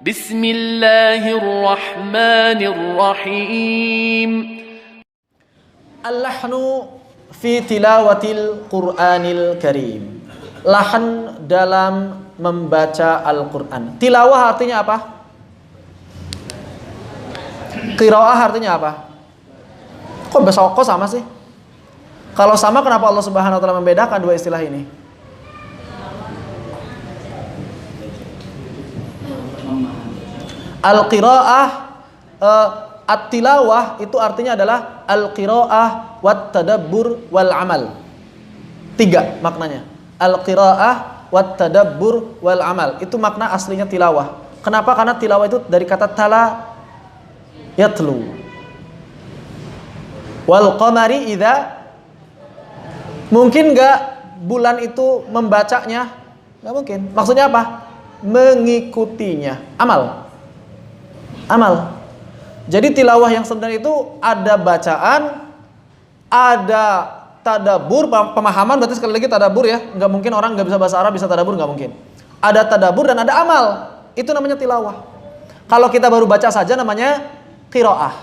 Bismillahirrahmanirrahim. Al-lahnu fi tilawatil Qur'anil Karim. Lahan dalam membaca Al-Quran. Tilawah artinya apa? Qiraah artinya apa? Kok sama sih? Kalau sama, kenapa Allah Subhanahu wa taala membedakan dua istilah ini? Al-qiraah, at-tilawah itu artinya adalah al-qiraah wat tadabbur wal amal. 3 maknanya. Al-qiraah wat tadabbur wal amal. Itu makna aslinya tilawah. Kenapa? Karena tilawah itu dari kata tala yatlu. Wal qamari idza, mungkin nggak bulan itu membacanya? Nggak mungkin. Maksudnya apa? Mengikutinya. Amal. Jadi tilawah yang sebenarnya itu ada bacaan, ada tadabur, pemahaman. Berarti sekali lagi tadabur ya. Nggak mungkin orang nggak bisa bahasa Arab bisa tadabur, nggak mungkin. Ada tadabur dan ada amal. Itu namanya tilawah. Kalau kita baru baca saja namanya qiraah.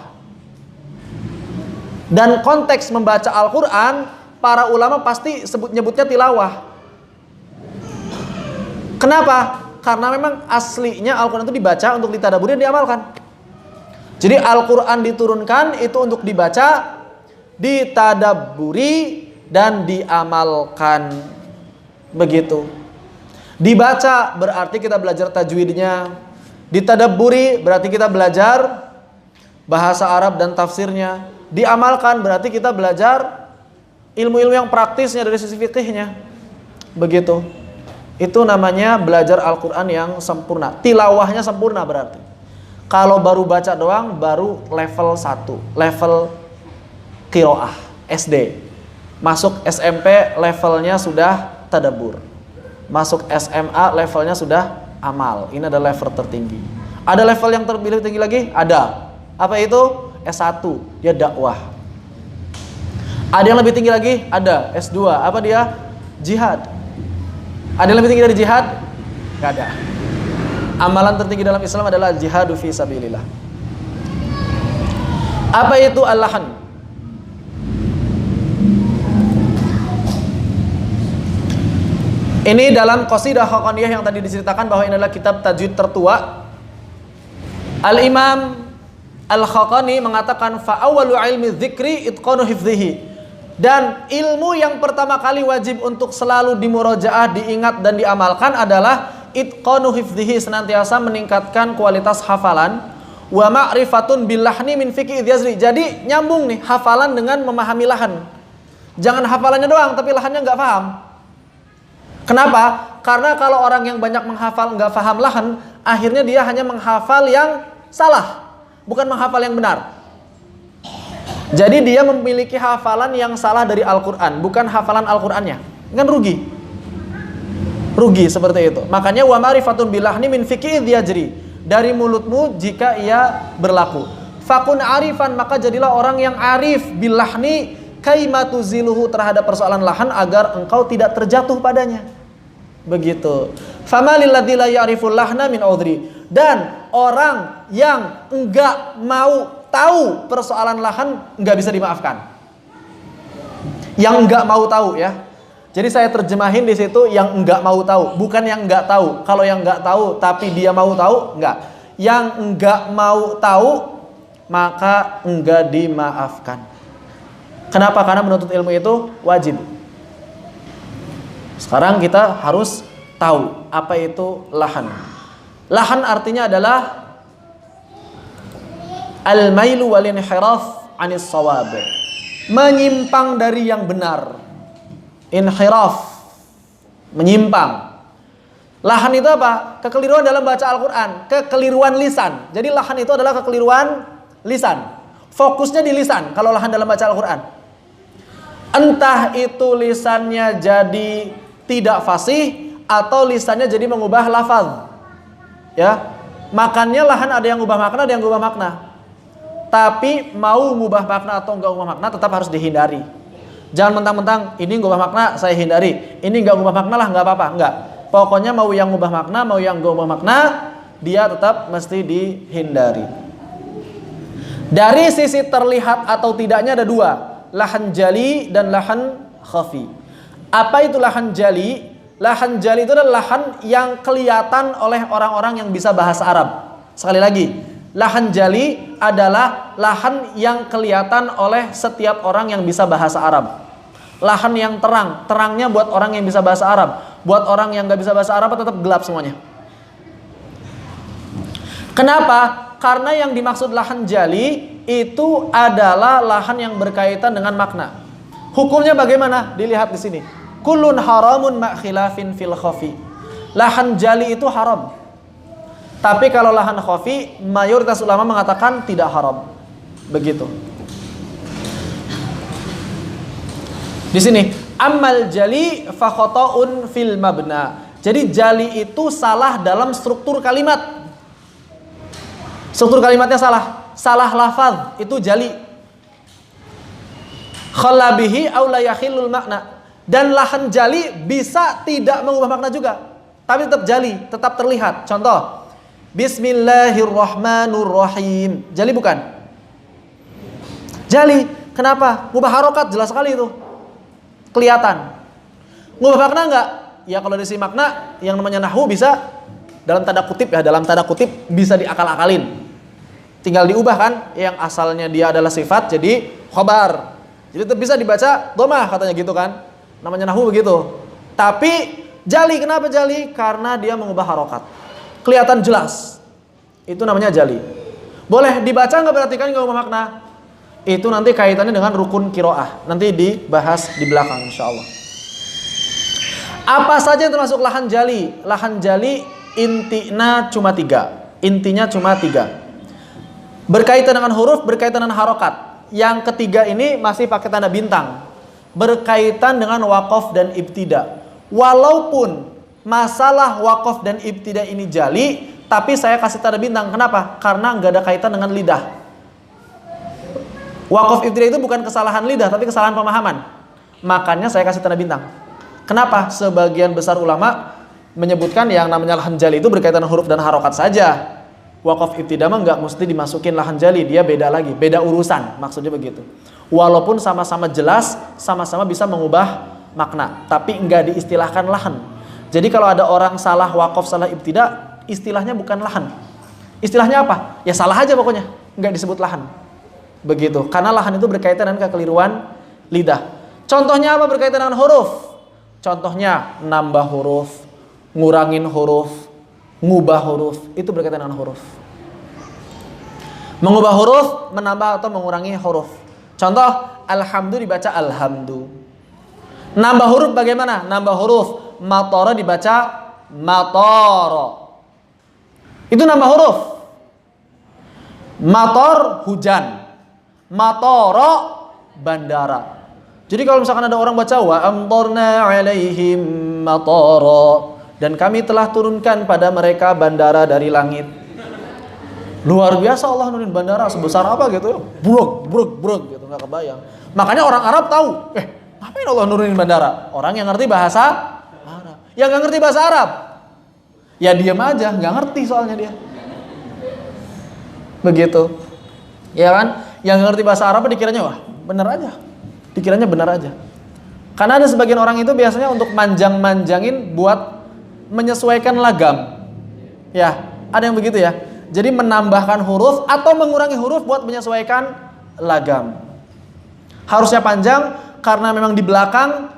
Dan konteks membaca Al-Quran, para ulama pasti nyebutnya tilawah. Kenapa? Karena memang aslinya Al-Quran itu dibaca untuk ditadaburi dan diamalkan. Jadi Al-Quran diturunkan itu untuk dibaca, ditadaburi, dan diamalkan. Begitu. Dibaca berarti kita belajar tajwidnya. Ditadaburi berarti kita belajar bahasa Arab dan tafsirnya. Diamalkan berarti kita belajar ilmu-ilmu yang praktisnya dari sisi fikihnya. Begitu. Itu namanya belajar Al-Quran yang sempurna. Tilawahnya sempurna berarti. Kalau baru baca doang, baru level 1. Level qiraah, SD. Masuk SMP levelnya sudah tadabbur. Masuk SMA levelnya sudah amal. Ini adalah level tertinggi. Ada level yang terpilih tinggi lagi? Ada. Apa itu? S1, dia dakwah. Ada yang lebih tinggi lagi? Ada. S2, apa dia? Jihad. Ada yang lebih tinggi dari jihad? Gak ada. Amalan tertinggi dalam Islam adalah jihadu fi sabilillah. Apa itu al-lahan? Ini dalam Qasidah Khaqaniyah yang tadi diceritakan bahwa ini adalah kitab tajwid tertua. Al-Imam Al-Khaqani mengatakan fa'awwalu ilmi dzikri itqanu hifdhihi. Dan ilmu yang pertama kali wajib untuk selalu dimurojaah, diingat dan diamalkan adalah itqanu hifdhihi, senantiasa meningkatkan kualitas hafalan. Wa ma'rifatun billahni min fiqhi idzazri. Jadi nyambung nih hafalan dengan memahami lahan. Jangan hafalannya doang tapi lahannya nggak paham. Kenapa? Karena kalau orang yang banyak menghafal nggak paham lahan, akhirnya dia hanya menghafal yang salah, bukan menghafal yang benar. Jadi dia memiliki hafalan yang salah dari Al-Quran, bukan hafalan Al-Qurannya. Kan rugi. Rugi seperti itu. Makanya wa ma'rifatun bilahni min fiqhi yajri. Dari mulutmu jika ia berlaku. Fakun arifan, maka jadilah orang yang arif bilahni kaimatu ziluhu, terhadap persoalan lahan agar engkau tidak terjatuh padanya. Begitu. Fama lilladzi la ya'riful lahna min udhri. Dan orang yang enggak mau tahu persoalan lahan enggak bisa dimaafkan. Yang enggak mau tahu ya. Jadi saya terjemahin di situ yang enggak mau tahu, bukan yang enggak tahu. Kalau yang enggak tahu tapi dia mau tahu, enggak. Yang enggak mau tahu maka enggak dimaafkan. Kenapa? Karena menuntut ilmu itu wajib. Sekarang kita harus tahu apa itu lahan. Lahan artinya adalah al-mailu wal inhiraf 'anis shawab. Menyimpang dari yang benar. Inhiraf, menyimpang. Lahan itu apa? Kekeliruan dalam baca Al-Quran, kekeliruan lisan. Jadi lahan itu adalah kekeliruan lisan. Fokusnya di lisan kalau lahan dalam baca Al-Quran. Entah itu lisannya jadi tidak fasih atau lisannya jadi mengubah lafaz. Ya, makannya lahan ada yang ubah makna, ada yang ubah makna. Tapi mau ngubah makna atau enggak ubah makna tetap harus dihindari. Jangan mentang-mentang ini ngubah makna saya hindari, ini enggak ngubah makna lah enggak apa-apa, enggak. Pokoknya mau yang ngubah makna, mau yang enggak ngubah makna, dia tetap mesti dihindari. Dari sisi terlihat atau tidaknya ada dua, lahan jali dan lahan khafi. Apa itu lahan jali? Lahan jali itu adalah lahan yang kelihatan oleh orang-orang yang bisa bahasa Arab. Sekali lagi, lahan jali adalah lahan yang kelihatan oleh setiap orang yang bisa bahasa Arab. Lahan yang terang, terangnya buat orang yang bisa bahasa Arab. Buat orang yang gak bisa bahasa Arab tetap gelap semuanya. Kenapa? Karena yang dimaksud lahan jali itu adalah lahan yang berkaitan dengan makna. Hukumnya bagaimana? Dilihat di sini. Kullun haramun ma khilafin fil khafi. Lahan jali itu haram. Tapi kalau lahan khafi, mayoritas ulama mengatakan tidak haram. Begitu. Di sini, ammal jali fa khata'un fil mabna. Jadi jali itu salah dalam struktur kalimat. Struktur kalimatnya salah lafaz itu jali. Khalabihi aw la yakhillul makna. Dan lahan jali bisa tidak mengubah makna juga, tapi tetap jali, tetap terlihat. Contoh, Bismillahirrahmanirrahim. Jali bukan? Jali. Kenapa? Ngubah harokat jelas sekali itu. Kelihatan. Ngubah makna enggak? Ya kalau dari sisi makna yang namanya nahwu bisa dalam tanda kutip bisa diakal-akalin. Tinggal diubah kan, yang asalnya dia adalah sifat jadi khobar. Jadi itu bisa dibaca dhamah katanya gitu kan. Namanya nahwu begitu. Tapi jali, kenapa jali? Karena dia mengubah harokat. Kelihatan jelas. Itu namanya jali. Boleh dibaca nggak berarti kan nggak ubah makna? Itu nanti kaitannya dengan rukun qiraah. Nanti dibahas di belakang insyaallah. Apa saja yang termasuk lahan jali? Lahan jali intinya cuma 3. Intinya cuma 3. Berkaitan dengan huruf, berkaitan dengan harokat. Yang ketiga ini masih pakai tanda bintang. Berkaitan dengan waqaf dan ibtida. Walaupun masalah waqaf dan ibtida ini jali, tapi saya kasih tanda bintang. Kenapa? Karena nggak ada kaitan dengan lidah. Waqaf ibtida itu bukan kesalahan lidah, tapi kesalahan pemahaman. Makanya saya kasih tanda bintang. Kenapa? Sebagian besar ulama menyebutkan yang namanya lahan jali itu berkaitan dengan huruf dan harokat saja. Waqaf ibtida mah nggak mesti dimasukin lahan jali, dia beda lagi, beda urusan, maksudnya begitu. Walaupun sama-sama jelas, sama-sama bisa mengubah makna, tapi nggak diistilahkan lahan. Jadi kalau ada orang salah waqaf, salah ibtida, istilahnya bukan lahan. Istilahnya apa? Ya salah aja pokoknya, nggak disebut lahan. Begitu, karena lahan itu berkaitan dengan kekeliruan lidah. Contohnya apa berkaitan dengan huruf? Contohnya nambah huruf, ngurangin huruf, ngubah huruf, itu berkaitan dengan huruf. Mengubah huruf, menambah atau mengurangi huruf. Contoh, alhamdu dibaca alhamdu. Nambah huruf bagaimana? Nambah huruf, matoro dibaca matoro. Itu nambah huruf. Mator hujan, matoro bandara. Jadi kalau misalkan ada orang baca wa amtorna alaihim matoro, dan kami telah turunkan pada mereka bandara dari langit. Luar biasa Allah nurunin bandara sebesar apa gitu ya. Bruk gitu, nggak kebayang. Makanya orang Arab tahu, ngapain Allah nurunin bandara? Orang yang ngerti bahasa Arab. Yang nggak ngerti bahasa Arab, ya diam aja, nggak ngerti soalnya dia. Begitu. Ya kan? Yang nggak ngerti bahasa Arab dikiranya wah, benar aja. Dikiranya benar aja. Karena ada sebagian orang itu biasanya untuk manjang-manjangin buat menyesuaikan lagam. Ya, ada yang begitu ya. Jadi menambahkan huruf atau mengurangi huruf buat menyesuaikan lagam. Harusnya panjang karena memang di belakang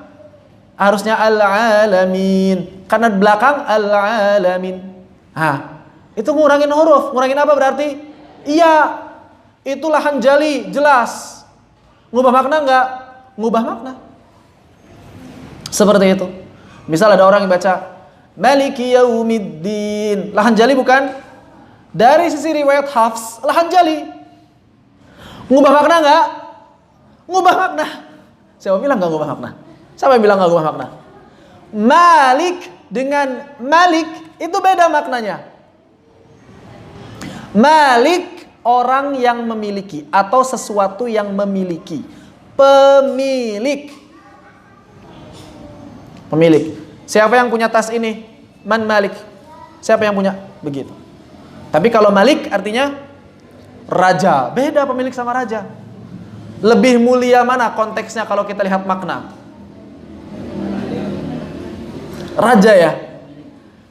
harusnya al-alamin. Karena di belakang al-alamin. Itu ngurangin huruf. Ngurangin apa berarti? Iya, itu lahan jali, jelas. Ngubah makna enggak? Ngubah makna. Seperti itu. Misal ada orang yang baca Maliki yaumiddin, lahan jali bukan? Dari sisi riwayat Hafs, lahan jali. Ngubah makna enggak? Ngubah makna. Siapa bilang enggak ngubah makna? Siapa yang bilang enggak ngubah makna? Malik dengan Malik itu beda maknanya. Malik orang yang memiliki atau sesuatu yang memiliki. Pemilik. Pemilik. Siapa yang punya tas ini? Man Malik. Siapa yang punya? Begitu. Tapi kalau malik artinya raja. Beda pemilik sama raja. Lebih mulia mana konteksnya kalau kita lihat makna? Raja ya.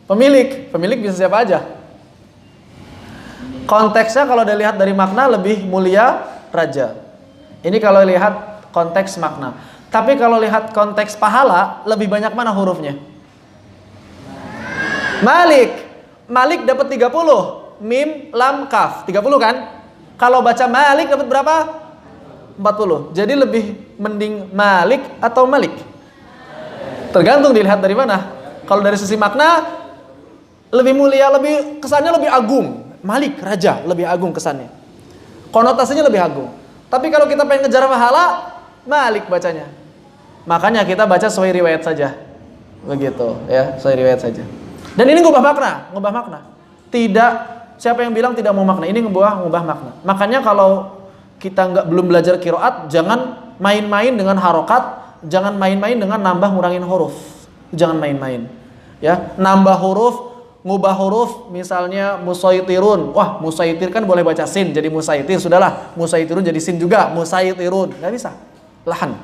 Pemilik bisa siapa aja. Konteksnya kalau dilihat dari makna lebih mulia raja. Ini kalau lihat konteks makna. Tapi kalau lihat konteks pahala, lebih banyak mana hurufnya? Malik dapat 30. Mim, lam, kaf. 30 kan? Kalau baca Malik dapat berapa? 40. Jadi lebih mending Malik atau Malik? Tergantung dilihat dari mana. Kalau dari sisi makna, lebih mulia, kesannya lebih agung. Malik, raja, lebih agung kesannya. Konotasinya lebih agung. Tapi kalau kita pengen ngejar pahala, Malik bacanya. Makanya kita baca sesuai riwayat saja. Begitu ya, sesuai riwayat saja. Dan ini ngubah makna. Tidak, siapa yang bilang tidak mau makna? Ini ngubah makna. Makanya kalau kita belum belajar qiraat, jangan main-main dengan harokat, jangan main-main dengan nambah ngurangin huruf. Jangan main-main. Ya, nambah huruf, ngubah huruf, misalnya musaitirun. Wah, musaitir kan boleh baca sin jadi musaitir, sudahlah. Musaitirun jadi sin juga, musaitirun. Nggak bisa. Lahan.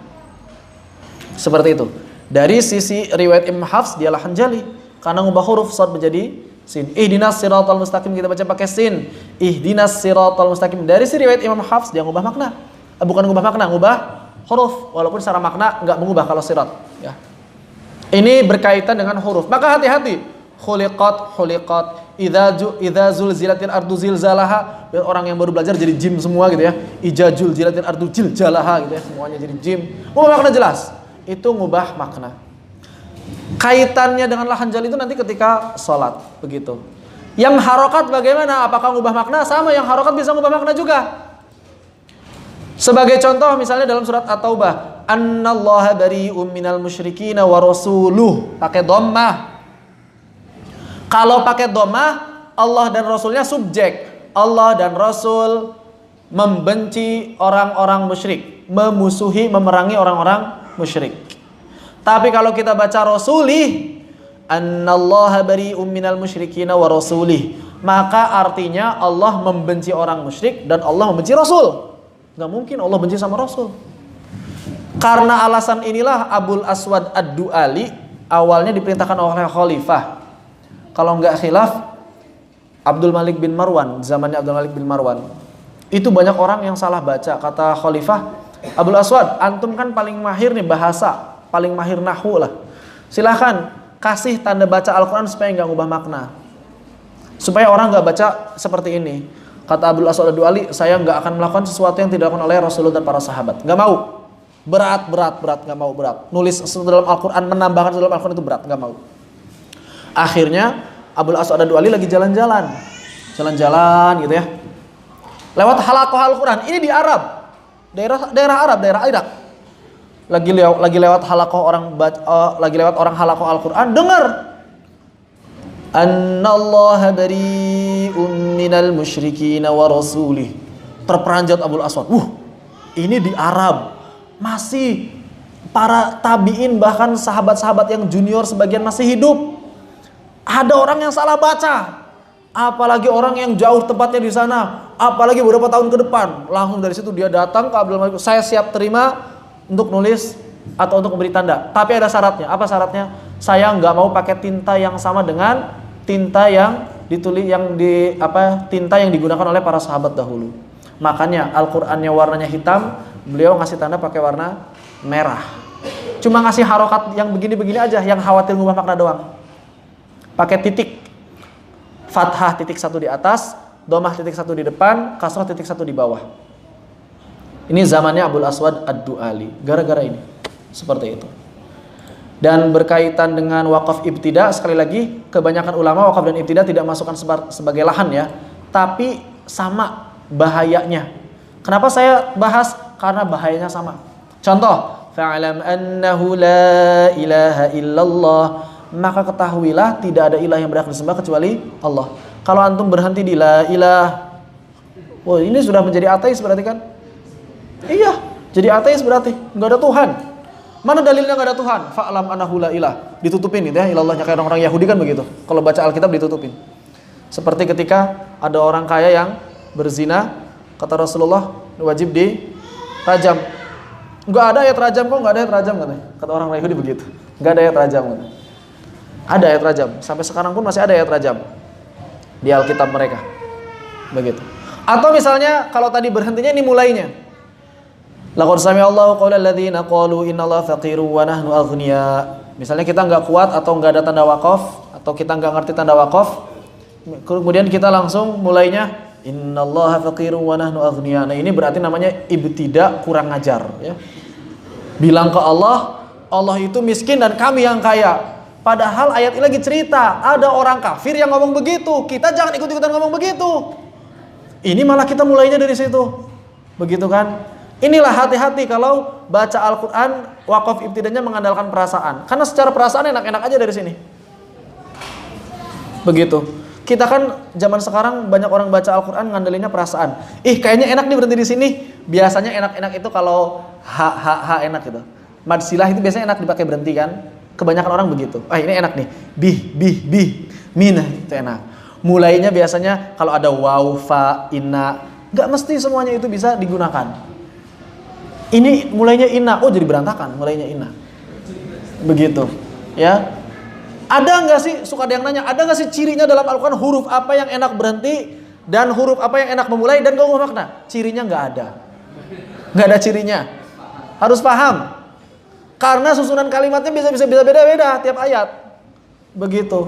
Seperti itu. Dari sisi riwayat Imam Hafs dia lahan jali karena ngubah huruf shad menjadi sin. Ihdinas siratal mustaqim kita baca pakai sin. Ihdinas siratal mustaqim. Dari si riwayat Imam Hafs dia ngubah makna. Bukan ngubah makna, ngubah huruf. Walaupun secara makna nggak mengubah kalau sirat, ya. Ini berkaitan dengan huruf. Maka hati-hati. Khuliqat, idza zulzilatil ardu zilzalaha. Orang yang baru belajar jadi jim semua gitu ya. Ijazul zilatil ardu jiljalaha gitu ya. Semuanya jadi jim. Ngubah makna jelas. Itu ngubah makna. Kaitannya dengan lahan jali itu nanti ketika sholat, begitu. Yang harokat bagaimana? Apakah ngubah makna? Sama, yang harokat bisa ngubah makna juga. Sebagai contoh misalnya dalam surat At-Taubah, Annallaha bari'um minal musyrikina wa rasuluh, pakai dhammah. Kalau pakai dhammah, Allah dan Rasulnya subjek. Allah dan Rasul membenci orang-orang musyrik, memusuhi, memerangi orang-orang musyrik. Tapi kalau kita baca rasulih, Annallaha bari'um minal musyrikina wa rasulih, maka artinya Allah membenci orang musyrik dan Allah membenci Rasul. Gak mungkin Allah benci sama Rasul. Karena alasan inilah Abul Aswad Ad-Du'ali awalnya diperintahkan oleh khalifah. Kalau nggak khilaf, Abdul Malik bin Marwan, zamannya Abdul Malik bin Marwan, itu banyak orang yang salah baca. Kata khalifah, Abul Aswad, antum kan paling mahir nih bahasa, paling mahir nahwu lah. Silahkan kasih tanda baca Al-Quran supaya nggak ngubah makna, supaya orang nggak baca seperti ini. Kata Abdul Aswad Ad-Du'ali, saya nggak akan melakukan sesuatu yang tidak dilakukan oleh Rasulullah dan para sahabat. Nggak mau. Berat, nggak mau berat. Nulis dalam Al-Quran, menambahkan dalam Al-Quran itu berat, nggak mau. Akhirnya Abdul Aswad Ad-Du'ali lagi jalan-jalan gitu ya, lewat halaqah Al-Quran. Ini di Arab, daerah Arab, daerah Irak. Lagi lewat halaqah lagi lewat orang halaqah Al-Quran, dengar Annallaha bari'un minal musyrikin wa rasulih. Terperanjat Abul Aswad. Ini di Arab. Masih para tabi'in, bahkan sahabat-sahabat yang junior sebagian masih hidup. Ada orang yang salah baca. Apalagi orang yang jauh tempatnya di sana. Apalagi beberapa tahun ke depan. Langsung dari situ dia datang ke Abdul Malik. Saya siap terima untuk nulis atau untuk memberi tanda. Tapi ada syaratnya. Apa syaratnya? Saya nggak mau pakai tinta yang sama dengan tinta yang tinta yang digunakan oleh para sahabat dahulu. Makanya Al-Qur'annya warnanya hitam, beliau ngasih tanda pakai warna merah. Cuma ngasih harokat yang begini-begini aja, yang khawatir ngubah makna doang. Pakai titik. Fathah titik 1 di atas, dhammah titik 1 di depan, kasrah titik 1 di bawah. Ini zamannya Abul Aswad Ad-Du'ali. Gara-gara ini. Seperti itu. Dan berkaitan dengan wakaf ibtida, sekali lagi kebanyakan ulama wakaf dan ibtida tidak masukkan sebagai lahan ya, tapi sama bahayanya. Kenapa saya bahas? Karena bahayanya sama. Contoh, fa'lam annahu la ilaha illallah, maka ketahuilah tidak ada ilah yang berhak disembah kecuali Allah. Kalau antum berhenti di la ilah, ini sudah menjadi ateis berarti kan? Iya, jadi ateis berarti nggak ada Tuhan. Mana dalilnya nggak ada Tuhan? Fa'lam annahu la ilah. Ditutupin gitu ya, ilallahnya kayak orang Yahudi kan begitu. Kalau baca Alkitab ditutupin. Seperti ketika ada orang kaya yang berzina, kata Rasulullah wajib dirajam. Enggak ada ayat rajam kok, enggak ada ayat rajam katanya. Kata orang Yahudi begitu. Enggak ada ayat rajam katanya. Ada ayat rajam. Sampai sekarang pun masih ada ayat rajam di Alkitab mereka. Begitu. Atau misalnya kalau tadi berhentinya ini mulainya. Laqad sami'allahu qaulal ladzina qalu innallaha faqirun wa nahnu aghnia. Misalnya kita enggak kuat atau enggak ada tanda wakaf atau kita enggak ngerti tanda wakaf, kemudian kita langsung mulainya innallaha faqirun wa nahnu aghnia. Nah, ini berarti namanya ibtida, kurang ngajar ya. Bilang ke Allah, Allah itu miskin dan kami yang kaya. Padahal ayat ini lagi cerita ada orang kafir yang ngomong begitu. Kita jangan ikut-ikutan ngomong begitu. Ini malah kita mulainya dari situ. Begitu kan? Inilah hati-hati kalau baca Al-Qur'an wakaf ibtidanya mengandalkan perasaan. Karena secara perasaan enak-enak aja dari sini. Begitu. Kita kan zaman sekarang banyak orang baca Al-Qur'an ngandelinnya perasaan. Kayaknya enak nih berhenti di sini. Biasanya enak-enak itu kalau ha enak gitu. Mad silah itu biasanya enak dipakai berhenti kan? Kebanyakan orang begitu. Ini enak nih. Bih, minah itu enak. Mulainya biasanya kalau ada waw, fa, inna. Gak mesti semuanya itu bisa digunakan. Ini mulainya inna. Oh, jadi berantakan mulainya inna. Begitu. Ya. Ada nggak sih, suka ada yang nanya, ada nggak sih cirinya dalam Al-Quran huruf apa yang enak berhenti dan huruf apa yang enak memulai dan gak makna? Cirinya nggak ada. Nggak ada cirinya. Harus paham. Karena susunan kalimatnya bisa beda-beda tiap ayat. Begitu.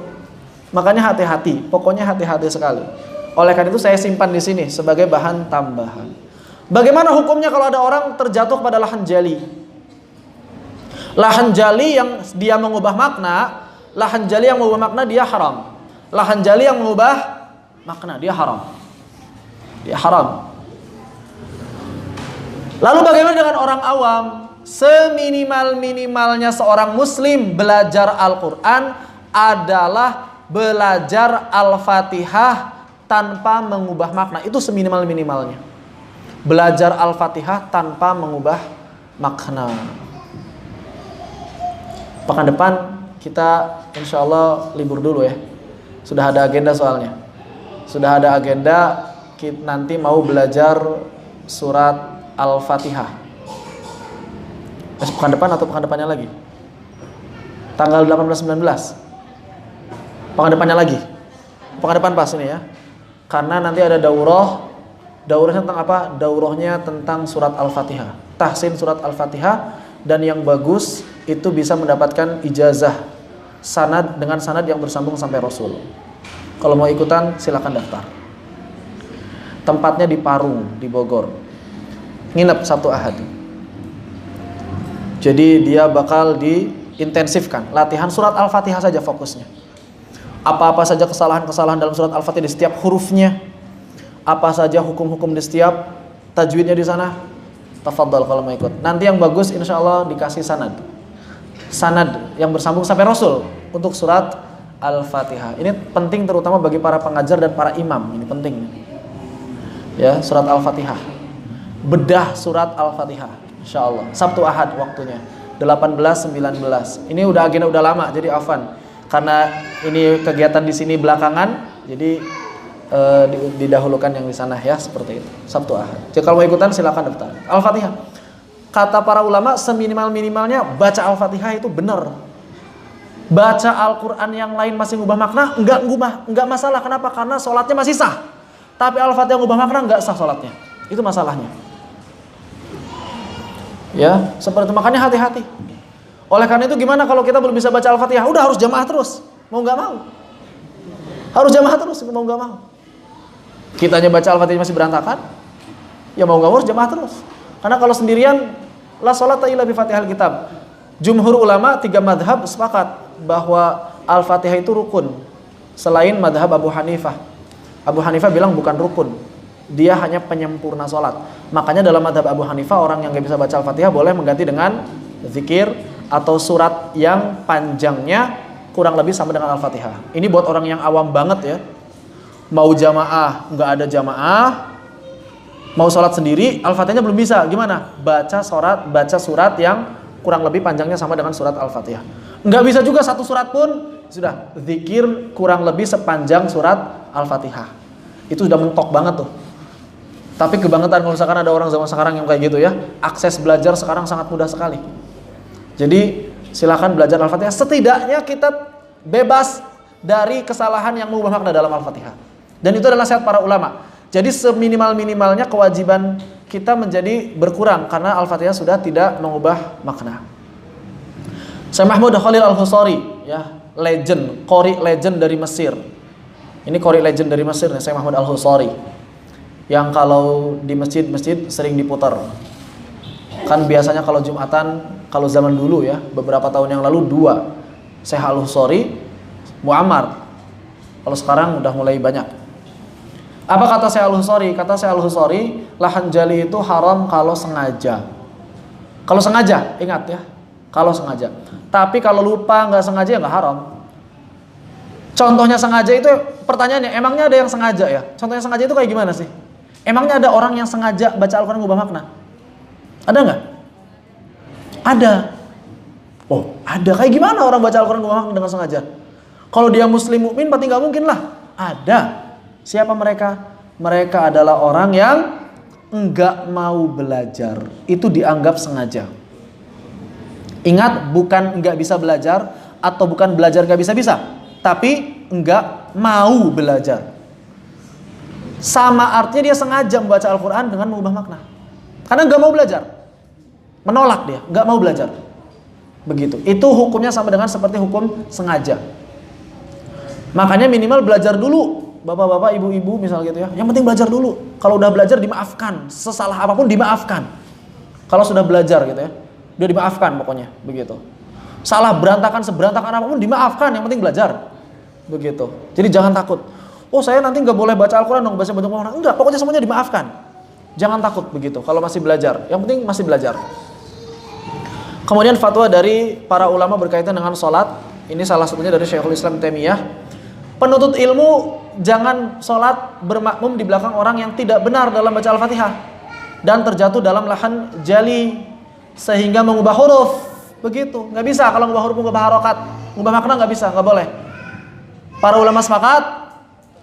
Makanya hati-hati. Pokoknya hati-hati sekali. Oleh karena itu saya simpan di sini sebagai bahan tambahan. Bagaimana hukumnya kalau ada orang terjatuh pada lahan jali? Lahan jali yang dia mengubah makna, lahan jali yang mengubah makna dia haram. Lahan jali yang mengubah makna dia haram. Dia haram. Lalu bagaimana dengan orang awam? Seminimal-minimalnya seorang muslim belajar Al-Quran adalah belajar Al-Fatihah tanpa mengubah makna. Itu seminimal-minimalnya. Belajar Al-Fatihah tanpa mengubah makna. Pekan depan kita insya Allah libur dulu ya. Sudah ada agenda soalnya. Sudah ada agenda kita nanti mau belajar surat Al-Fatihah. Pekan depan atau pekan depannya lagi? Tanggal 18-19. Pekan depannya lagi. Pekan depan pas ini ya. Karena nanti ada daurah. Daurahnya tentang apa? Daurahnya tentang surat Al-Fatihah. Tahsin surat Al-Fatihah. Dan yang bagus itu bisa mendapatkan ijazah sanad dengan sanad yang bersambung sampai Rasul. Kalau mau ikutan silakan daftar. Tempatnya di Parung, di Bogor. Nginep 1 ahad. Jadi dia bakal diintensifkan latihan surat Al-Fatihah saja fokusnya. Apa-apa saja kesalahan-kesalahan dalam surat Al-Fatihah di setiap hurufnya. Apa saja hukum-hukum di setiap tajwidnya di sana. Tafadhal kalau mau ikut. Nanti yang bagus insya Allah dikasih sanad. Sanad yang bersambung sampai Rasul untuk surat Al-Fatihah. Ini penting terutama bagi para pengajar dan para imam. Ini penting. Ya, surat Al-Fatihah. Bedah surat Al-Fatihah. Insya Allah. Sabtu Ahad waktunya. 18-19. Ini udah agenda udah lama jadi afan. Karena ini kegiatan di sini belakangan, jadi didahulukan yang di sana ya, seperti itu. Sabtu Ahad. Jadi kalau mau ikutan silakan daftar. Al-Fatihah. Kata para ulama seminimal-minimalnya baca Al-Fatihah itu benar. Baca Al-Qur'an yang lain masih ngubah makna, enggak masalah. Kenapa? Karena sholatnya masih sah. Tapi Al-Fatihah ngubah makna enggak sah sholatnya. Itu masalahnya. Ya, seperti itu. Makanya hati-hati. Oleh karena itu gimana kalau kita belum bisa baca Al-Fatihah? Udah harus jamaah terus. Mau enggak mau. Harus jamaah terus, mau enggak mau. Kitanya baca Al-Fatihah masih berantakan, ya mau nggak harus jamaah terus. Karena kalau sendirian, la sholata illa bi Fatihal kitab. Jumhur ulama 3 madhab sepakat bahwa Al-Fatihah itu rukun. Selain madhab Abu Hanifah. Abu Hanifah bilang bukan rukun, dia hanya penyempurna sholat. Makanya dalam madhab Abu Hanifah orang yang nggak bisa baca Al-Fatihah boleh mengganti dengan zikir atau surat yang panjangnya kurang lebih sama dengan Al-Fatihah. Ini buat orang yang awam banget ya. Mau jamaah, nggak ada jamaah, mau sholat sendiri, Al-Fatihahnya belum bisa, gimana? Baca surat yang kurang lebih panjangnya sama dengan surat Al-Fatihah. Nggak bisa juga satu surat pun, sudah zikir kurang lebih sepanjang surat Al-Fatihah. Itu sudah mentok banget tuh. Tapi kebangetan kalau misalkan ada orang zaman sekarang yang kayak gitu ya, akses belajar sekarang sangat mudah sekali. Jadi silakan belajar Al-Fatihah. Setidaknya kita bebas dari kesalahan yang mengubah makna dalam Al-Fatihah. Dan itu adalah nasihat para ulama. Jadi seminimal-minimalnya kewajiban kita menjadi berkurang karena Al-Fatihah sudah tidak mengubah makna. Syekh Mahmud Khalil Al-Husari, ya, legend, qori legend dari Mesir. Ini qori legend dari Mesir, Syekh Mahmud Al-Husari. Yang kalau di masjid-masjid sering diputar. Kan biasanya kalau Jumatan, kalau zaman dulu ya, beberapa tahun yang lalu 2, Syekh Al-Husari, Muammar. Kalau sekarang udah mulai banyak. Apa kata Syekh Al-Husari? Kata Syekh Al-Husari, lahan jali itu haram kalau sengaja. Kalau sengaja, ingat ya, kalau sengaja. Tapi kalau lupa nggak sengaja ya nggak haram. Contohnya sengaja itu, pertanyaannya, emangnya ada yang sengaja ya? Contohnya sengaja itu kayak gimana sih? Emangnya ada orang yang sengaja baca Al-Quran ngubah makna? Ada nggak? Ada. Oh, ada. Kayak gimana orang baca Al-Quran ngubah makna dengan sengaja? Kalau dia muslim mukmin, berarti nggak mungkin lah. Ada. Siapa mereka? Mereka adalah orang yang nggak mau belajar. Itu dianggap sengaja. Ingat, bukan nggak bisa belajar atau bukan belajar nggak bisa-bisa, tapi nggak mau belajar. Sama artinya dia sengaja membaca Al-Quran dengan mengubah makna. Karena nggak mau belajar, menolak dia, nggak mau belajar. Begitu. Itu hukumnya sama dengan seperti hukum sengaja. Makanya minimal belajar dulu, bapak-bapak, ibu-ibu misal gitu ya. Yang penting belajar dulu. Kalau udah belajar dimaafkan, sesalah apapun dimaafkan. Kalau sudah belajar gitu ya, udah dimaafkan pokoknya, begitu. Salah berantakan seberantakan apapun dimaafkan, yang penting belajar. Begitu. Jadi jangan takut. Oh, saya nanti nggak boleh baca Al-Quran dong, baca Al-Quran. Enggak, pokoknya semuanya dimaafkan. Jangan takut begitu kalau masih belajar. Yang penting masih belajar. Kemudian fatwa dari para ulama berkaitan dengan sholat. Ini salah satunya dari Syekhul Islam Taimiyah. Penuntut ilmu jangan sholat bermakmum di belakang orang yang tidak benar dalam baca Al-Fatihah dan terjatuh dalam lahan jali sehingga mengubah huruf. Begitu. Nggak bisa kalau mengubah huruf, mengubah harokat, mengubah makna nggak bisa, nggak boleh. Para ulama sepakat,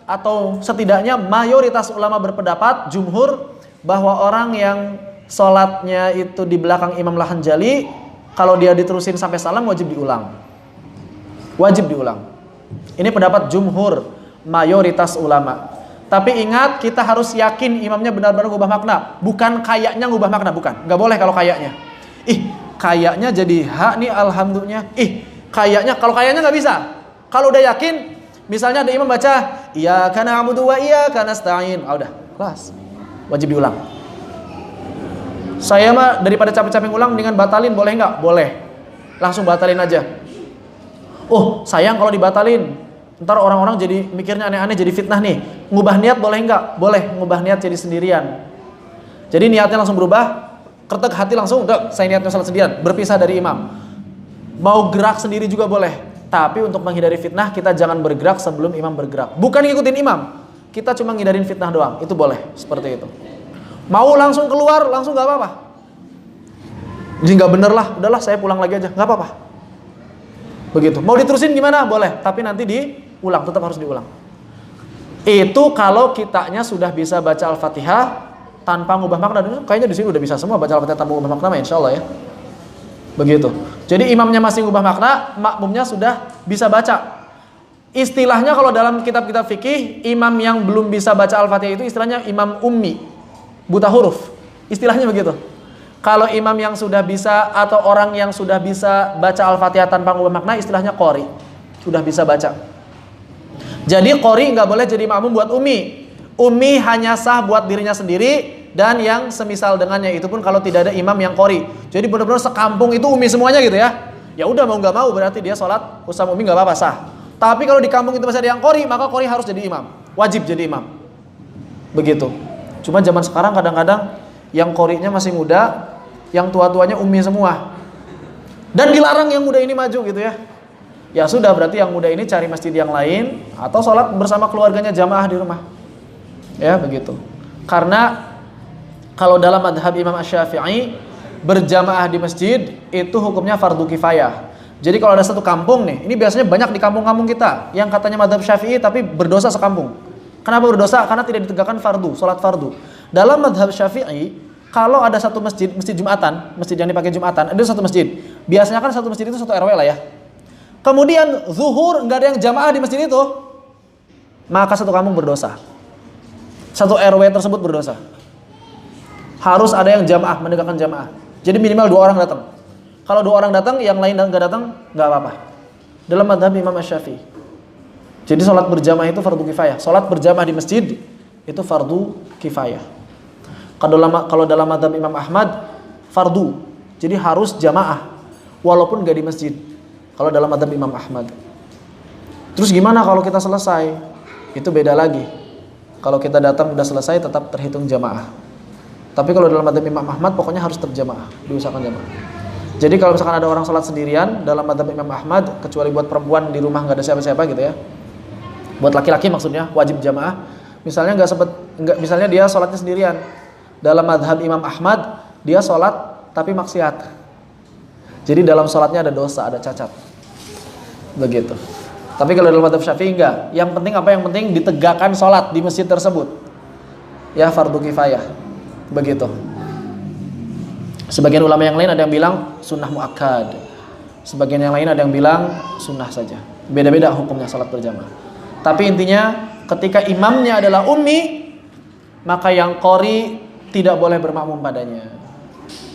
atau setidaknya mayoritas ulama berpendapat, jumhur, bahwa orang yang sholatnya itu di belakang imam lahan jali, kalau dia diterusin sampai salam wajib diulang. Wajib diulang. Ini pendapat jumhur, mayoritas ulama. Tapi ingat, kita harus yakin imamnya benar-benar ngubah makna, bukan kayaknya ngubah makna, bukan. Nggak boleh kalau kayaknya. Kayaknya jadi hak nih, alhamdulillah. Kayaknya, kalau kayaknya nggak bisa. Kalau udah yakin, misalnya ada imam baca iyyaka na'budu wa iyyaka nasta'in. Udah, kelas. Wajib diulang. Saya mah daripada capek-capek ngulang mendingan batalin, boleh nggak? Boleh. Langsung batalin aja. Oh, sayang kalau dibatalin. Ntar orang-orang jadi mikirnya aneh-aneh, jadi fitnah nih. Ngubah niat boleh nggak? Boleh, ngubah niat jadi sendirian. Jadi niatnya langsung berubah, kretek hati langsung, udah saya niatnya salat sendirian, berpisah dari imam. Mau gerak sendiri juga boleh. Tapi untuk menghindari fitnah, kita jangan bergerak sebelum imam bergerak. Bukan ngikutin imam, kita cuma ngindarin fitnah doang. Itu boleh, seperti itu. Mau langsung keluar, langsung gak apa-apa. Jadi gak bener lah, udahlah saya pulang lagi aja, gak apa-apa. Begitu. Mau diterusin gimana? Boleh, tapi nanti diulang, tetap harus diulang. Itu kalau kitanya sudah bisa baca Al-Fatihah tanpa ngubah makna. Kayaknya di sini udah bisa semua baca Al-Fatihah tanpa ngubah makna, insya Allah ya. Begitu. Jadi imamnya masih ngubah makna, makmumnya sudah bisa baca. Istilahnya kalau dalam kitab-kitab fikih, imam yang belum bisa baca Al-Fatihah itu istilahnya imam ummi, buta huruf. Istilahnya begitu. Kalau imam yang sudah bisa atau orang yang sudah bisa baca Al-Fatihah tanpa ngubah makna, istilahnya qori, sudah bisa baca. Jadi qori nggak boleh jadi makmum buat ummi. Ummi hanya sah buat dirinya sendiri dan yang semisal dengannya, itu pun kalau tidak ada imam yang qori. Jadi benar-benar sekampung itu ummi semuanya gitu ya. Ya udah, mau nggak mau berarti dia sholat usam ummi nggak apa-apa, sah. Tapi kalau di kampung itu masih ada yang qori, maka qori harus jadi imam, wajib jadi imam. Begitu. Cuma zaman sekarang kadang-kadang yang qorinya masih muda, yang tua-tuanya ummi semua. Dan dilarang yang muda ini maju gitu ya. Ya sudah, berarti yang muda ini cari masjid yang lain atau sholat bersama keluarganya jamaah di rumah. Ya begitu. Karena kalau dalam madhab Imam Asy-Syafi'i, berjamaah di masjid itu hukumnya fardu kifayah. Jadi kalau ada satu kampung nih, ini biasanya banyak di kampung-kampung kita yang katanya madhab Syafi'i tapi berdosa sekampung. Kenapa berdosa? Karena tidak ditegakkan fardu, sholat fardu. Dalam mazhab Syafi'i, kalau ada satu masjid, masjid Jumatan, masjid yang dipakai Jumatan, ada satu masjid. Biasanya kan satu masjid itu satu RW lah ya. Kemudian zuhur nggak ada yang jamaah di masjid itu, maka satu kampung berdosa. Satu RW tersebut berdosa. Harus ada yang jamaah, menegakkan jamaah. Jadi minimal 2 orang datang. Kalau 2 orang datang, yang lain nggak datang, nggak apa-apa. Dalam mazhab Imam Syafi'i. Jadi sholat berjamaah itu fardu kifayah. Sholat berjamaah di masjid itu fardu kifayah. Kalau dalam mazhab Imam Ahmad, fardu. Jadi harus jamaah, walaupun nggak di masjid. Kalau dalam mazhab Imam Ahmad. Terus gimana kalau kita selesai? Itu beda lagi. Kalau kita datang udah selesai, tetap terhitung jamaah. Tapi kalau dalam mazhab Imam Ahmad, pokoknya harus tetap jamaah, diusahakan jamaah. Jadi kalau misalkan ada orang sholat sendirian dalam mazhab Imam Ahmad, kecuali buat perempuan di rumah nggak ada siapa-siapa gitu ya. Buat laki-laki maksudnya wajib jamaah. Misalnya misalnya dia sholatnya sendirian. Dalam mazhab Imam Ahmad dia sholat tapi maksiat. Jadi dalam sholatnya ada dosa, ada cacat. Begitu. Tapi kalau dalam mazhab Syafi'i enggak. Yang penting apa? Yang penting ditegakkan sholat di masjid tersebut. Ya fardu kifayah. Begitu. Sebagian ulama yang lain ada yang bilang sunnah muakkad. Sebagian yang lain ada yang bilang sunnah saja. Beda-beda hukumnya sholat berjamaah. Tapi intinya ketika imamnya adalah ummi, maka yang qori tidak boleh bermakmum padanya.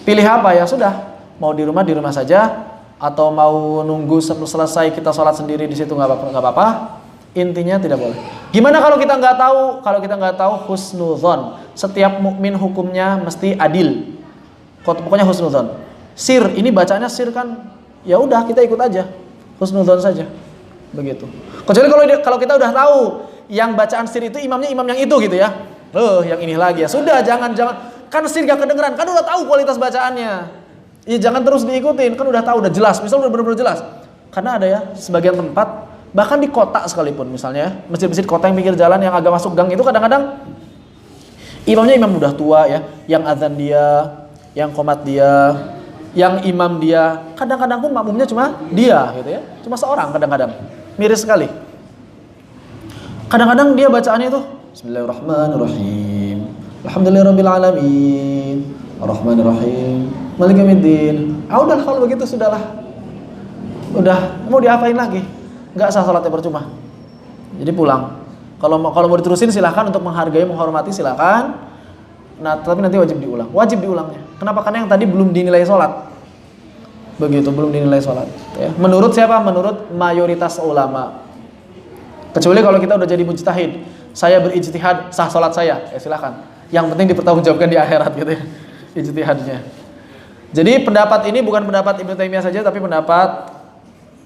Pilih apa? Ya sudah, mau di rumah saja, atau mau nunggu selesai kita sholat sendiri di situ nggak apa-apa. Intinya tidak boleh. Gimana kalau kita nggak tahu? Kalau kita nggak tahu husnudzon. Setiap mukmin hukumnya mesti adil. Pokoknya husnudzon. Sir, ini bacaannya sir kan? Ya udah kita ikut aja, husnudzon saja. Begitu. Kecuali kalau kita udah tahu yang bacaan sir itu imamnya imam yang itu gitu ya. Yang ini lagi ya. Sudah jangan kan sir gak kedengeran, kan udah tahu kualitas bacaannya. Ya jangan terus diikutin, kan udah tahu, udah jelas. Misal udah benar-benar jelas. Karena ada ya sebagian tempat bahkan di kota sekalipun misalnya, masjid-masjid kota yang pinggir jalan yang agak masuk gang itu kadang-kadang imamnya imam udah tua ya, yang azan dia, yang qomat dia, yang imam dia. Kadang-kadang pun makmumnya cuma dia gitu ya. Cuma seorang kadang-kadang. Miris sekali. Kadang-kadang dia bacaannya itu Bismillahirrahmanirrahim. Alhamdulillahirabbil alamin. Arrahmanirrahim. Maliki yaumiddin. Udah kalau begitu sudahlah. Udah, mau diapain lagi? Enggak sah salatnya percuma. Jadi pulang. Kalau mau diterusin silakan, untuk menghargai, menghormati silakan. Nah, tapi nanti wajib diulang. Wajib diulangnya. Kenapa? Karena yang tadi belum dinilai salat. Begitu, belum dinilai sholat ya. Menurut siapa? Menurut mayoritas ulama. Kecuali kalau kita udah jadi mujtahid, saya berijtihad, sah sholat saya, ya silakan. Yang penting dipertanggungjawabkan di akhirat gitu ya, ijtihadnya. Jadi pendapat ini bukan pendapat Ibnu Taimiyah saja, tapi pendapat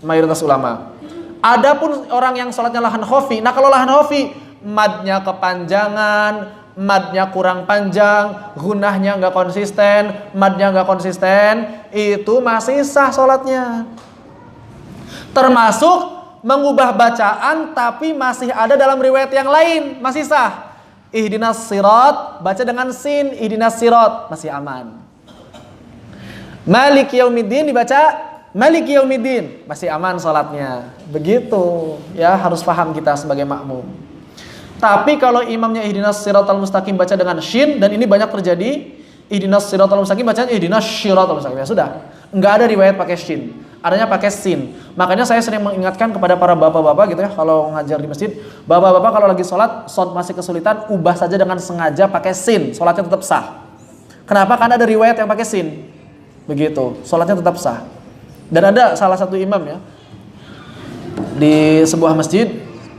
mayoritas ulama. Adapun orang yang sholatnya lahan khofi, nah kalau lahan khofi, madnya kepanjangan, madnya kurang panjang, gunahnya nggak konsisten, madnya nggak konsisten, itu masih sah sholatnya. Termasuk mengubah bacaan tapi masih ada dalam riwayat yang lain, masih sah. Ihdinas sirat, baca dengan sin, ihdinas sirat, masih aman. Maliki yaumiddin dibaca Maliki yaumiddin, masih aman sholatnya. Begitu ya, harus paham kita sebagai makmum. Tapi kalau imamnya ihdinas siratal mustaqim baca dengan shin, dan ini banyak terjadi, ihdinas siratal mustaqim bacanya ihdinas syiratal mustaqim. Ya sudah, enggak ada riwayat pakai shin, adanya pakai sin. Makanya saya sering mengingatkan kepada para bapak-bapak gitu ya, kalau ngajar di masjid, bapak-bapak kalau lagi sholat masih kesulitan, ubah saja dengan sengaja pakai sin, sholatnya tetap sah. Kenapa? Karena ada riwayat yang pakai sin. Begitu, sholatnya tetap sah. Dan ada salah satu imam ya, di sebuah masjid,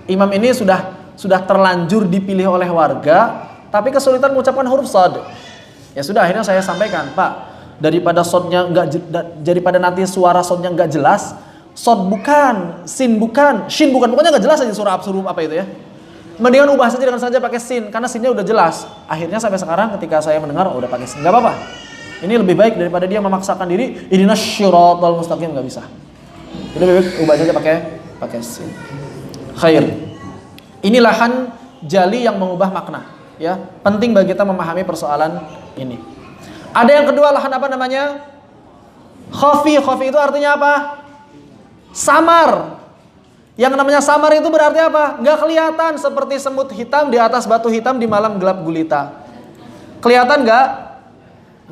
imam ini sudah terlanjur dipilih oleh warga, tapi kesulitan mengucapkan huruf shad. Ya sudah, akhirnya saya sampaikan, Pak, daripada nanti suara shadnya nggak jelas, shad bukan, sin bukan, shin bukan, pokoknya nggak jelas aja huruf apa itu ya. Mendingan ubah saja dengan saja pakai sin, karena sinnya udah jelas. Akhirnya sampai sekarang ketika saya mendengar, udah pakai sin, nggak apa-apa. Ini lebih baik daripada dia memaksakan diri, ihdinas syiratal mustaqim, nggak bisa. Jadi lebih baik ubah saja pakai sin. Khair. Ini lahan jali yang mengubah makna, ya. Penting bagi kita memahami persoalan ini. Ada yang kedua, lahan apa namanya? Khafi. Khafi itu artinya apa? Samar. Yang namanya samar itu berarti apa? Nggak kelihatan, seperti semut hitam di atas batu hitam di malam gelap gulita. Kelihatan nggak?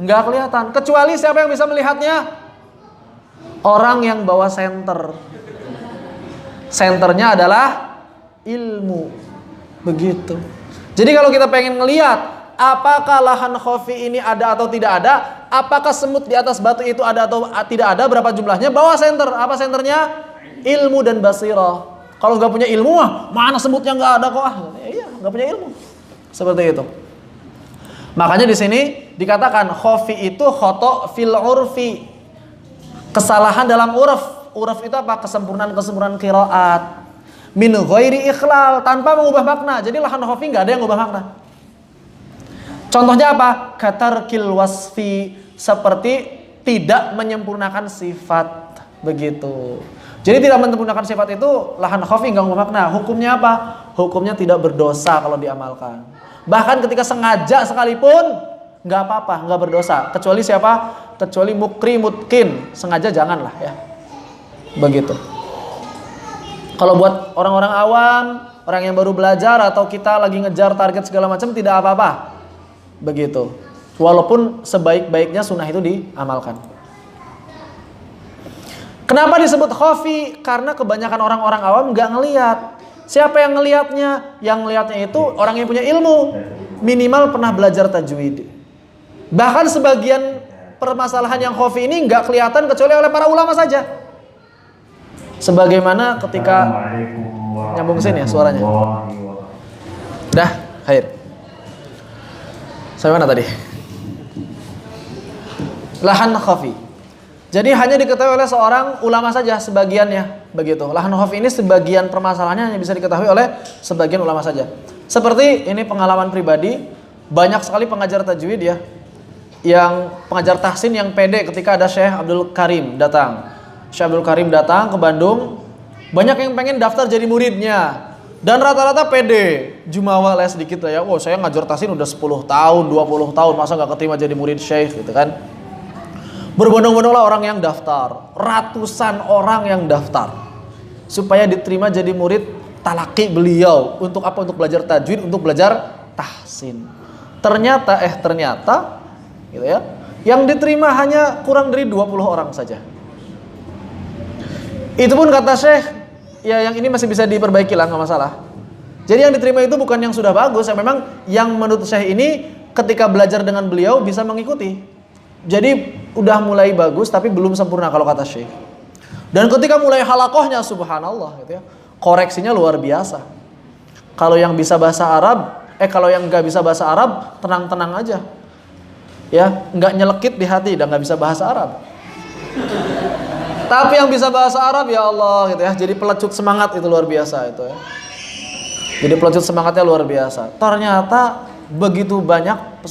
Nggak kelihatan. Kecuali siapa yang bisa melihatnya? Orang yang bawa senter. Senternya adalah ilmu. Begitu. Jadi kalau kita pengen ngelihat apakah lahan khafi ini ada atau tidak ada, apakah semut di atas batu itu ada atau tidak ada, berapa jumlahnya, bawa senter. Apa senternya? Ilmu dan basirah. Kalau nggak punya ilmu, mana semutnya nggak ada kok. Iya, nggak punya ilmu. Seperti itu. Makanya di sini dikatakan khafi itu khoto fil urfi. Kesalahan dalam urf. Urf itu apa? Kesempurnaan qiraat. Min ghairi ikhlal, tanpa mengubah makna. Jadi lahan khafi nggak ada yang mengubah makna. Contohnya apa? Katarkil wasfi, seperti tidak menyempurnakan sifat. Begitu. Jadi tidak menyempurnakan sifat itu lahan khafi nggak mengubah makna. Hukumnya apa? Hukumnya tidak berdosa kalau diamalkan. Bahkan ketika sengaja sekalipun nggak apa-apa, nggak berdosa. Kecuali siapa? Kecuali mukri mutkin. Sengaja janganlah ya. Begitu. Kalau buat orang-orang awam, orang yang baru belajar atau kita lagi ngejar target segala macam, tidak apa-apa. Begitu. Walaupun sebaik-baiknya sunnah itu diamalkan. Kenapa disebut khafi? Karena kebanyakan orang-orang awam nggak ngelihat. Siapa yang ngelihatnya? Yang ngelihatnya itu orang yang punya ilmu, minimal pernah belajar tajwid. Bahkan sebagian permasalahan yang khafi ini nggak kelihatan kecuali oleh para ulama saja. Sebagaimana ketika nyambung sini ya suaranya. Dah, khair. Saya mana tadi? Lahan khafi. Jadi hanya diketahui oleh seorang ulama saja sebagiannya, begitu. Lahan khafi ini sebagian permasalahannya hanya bisa diketahui oleh sebagian ulama saja. Seperti ini pengalaman pribadi, banyak sekali pengajar tajwid ya, yang pengajar tahsin yang pede ketika ada Syekh Abdul Karim datang. Syekh Abdul Karim datang ke Bandung, banyak yang pengen daftar jadi muridnya. Dan rata-rata pede, jumawa les sedikit lah ya. Oh, saya ngajar tahsin udah 10 tahun, 20 tahun, masa gak keterima jadi murid Syekh gitu kan. Berbondong-bondonglah orang yang daftar, ratusan orang yang daftar supaya diterima jadi murid talaki beliau. Untuk apa? Untuk belajar tajwid, untuk belajar tahsin. Ternyata gitu ya, yang diterima hanya kurang dari 20 orang saja. Itu pun kata Syekh, ya yang ini masih bisa diperbaiki lah, nggak masalah. Jadi yang diterima itu bukan yang sudah bagus, yang memang yang menurut Syekh ini ketika belajar dengan beliau bisa mengikuti. Jadi udah mulai bagus tapi belum sempurna kalau kata Syekh. Dan ketika mulai halakohnya subhanallah gitu ya, koreksinya luar biasa. Kalau yang bisa bahasa Arab, kalau yang nggak bisa bahasa Arab, tenang-tenang aja. Ya, nggak nyelekit di hati dan nggak bisa bahasa Arab. Tapi yang bisa bahasa Arab ya Allah gitu ya, jadi pelecut semangat itu luar biasa itu ya. Jadi pelecut semangatnya luar biasa. Ternyata begitu banyak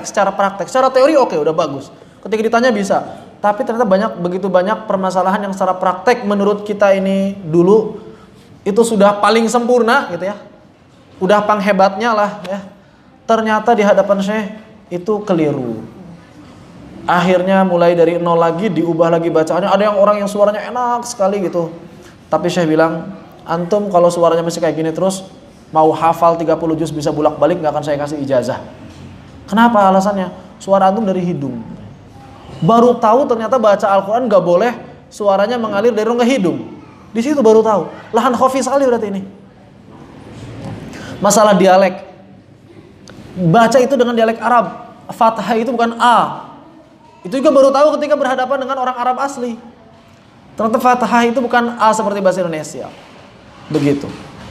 secara praktek, secara teori oke, udah bagus. Ketika ditanya bisa, tapi ternyata begitu banyak permasalahan yang secara praktek menurut kita ini dulu itu sudah paling sempurna gitu ya. Udah panghebatnya lah ya. Ternyata di hadapan Syekh itu keliru. Akhirnya mulai dari nol lagi diubah lagi bacaannya. Ada yang orang yang suaranya enak sekali gitu. Tapi Syekh bilang, antum kalau suaranya masih kayak gini terus mau hafal 30 juz bisa bolak-balik gak akan saya kasih ijazah. Kenapa alasannya? Suara antum dari hidung. Baru tahu ternyata baca Al-Quran gak boleh suaranya mengalir dari rongga hidung. Di situ baru tahu. Lahan khafi sekali berarti ini. Masalah dialek. Baca itu dengan dialek Arab. Fathah itu bukan A. Itu juga baru tahu ketika berhadapan dengan orang Arab asli. Ternyata Fathah itu bukan A seperti bahasa Indonesia. Begitu.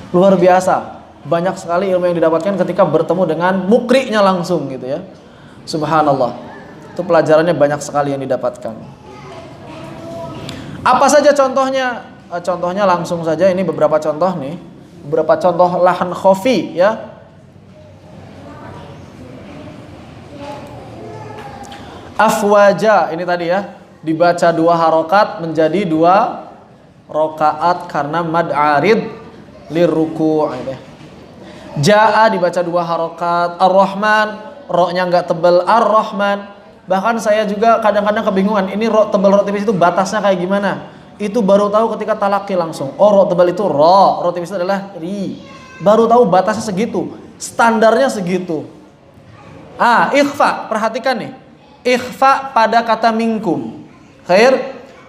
Luar biasa. Banyak sekali ilmu yang didapatkan ketika bertemu dengan mukrinya langsung gitu ya. Subhanallah. Itu pelajarannya banyak sekali yang didapatkan. Apa saja contohnya? Contohnya langsung saja, ini beberapa contoh nih. Beberapa contoh lahan khafi ya. Afwaja, ini tadi ya. Dibaca 2 harokat menjadi 2 rokaat karena mad arid liruku'. Ja'a dibaca 2 harokat. Ar-Rahman, ro-nya nggak tebal. Ar-Rahman. Bahkan saya juga kadang-kadang kebingungan, ini ro tebal ro tipis itu batasnya kayak gimana? itu baru tahu ketika talaki langsung. Oh, ro tebal itu ro tipis itu adalah ri. Baru tahu batasnya segitu, standarnya segitu. Ikhfa, perhatikan nih. Ikhfa pada kata minkum. Khair,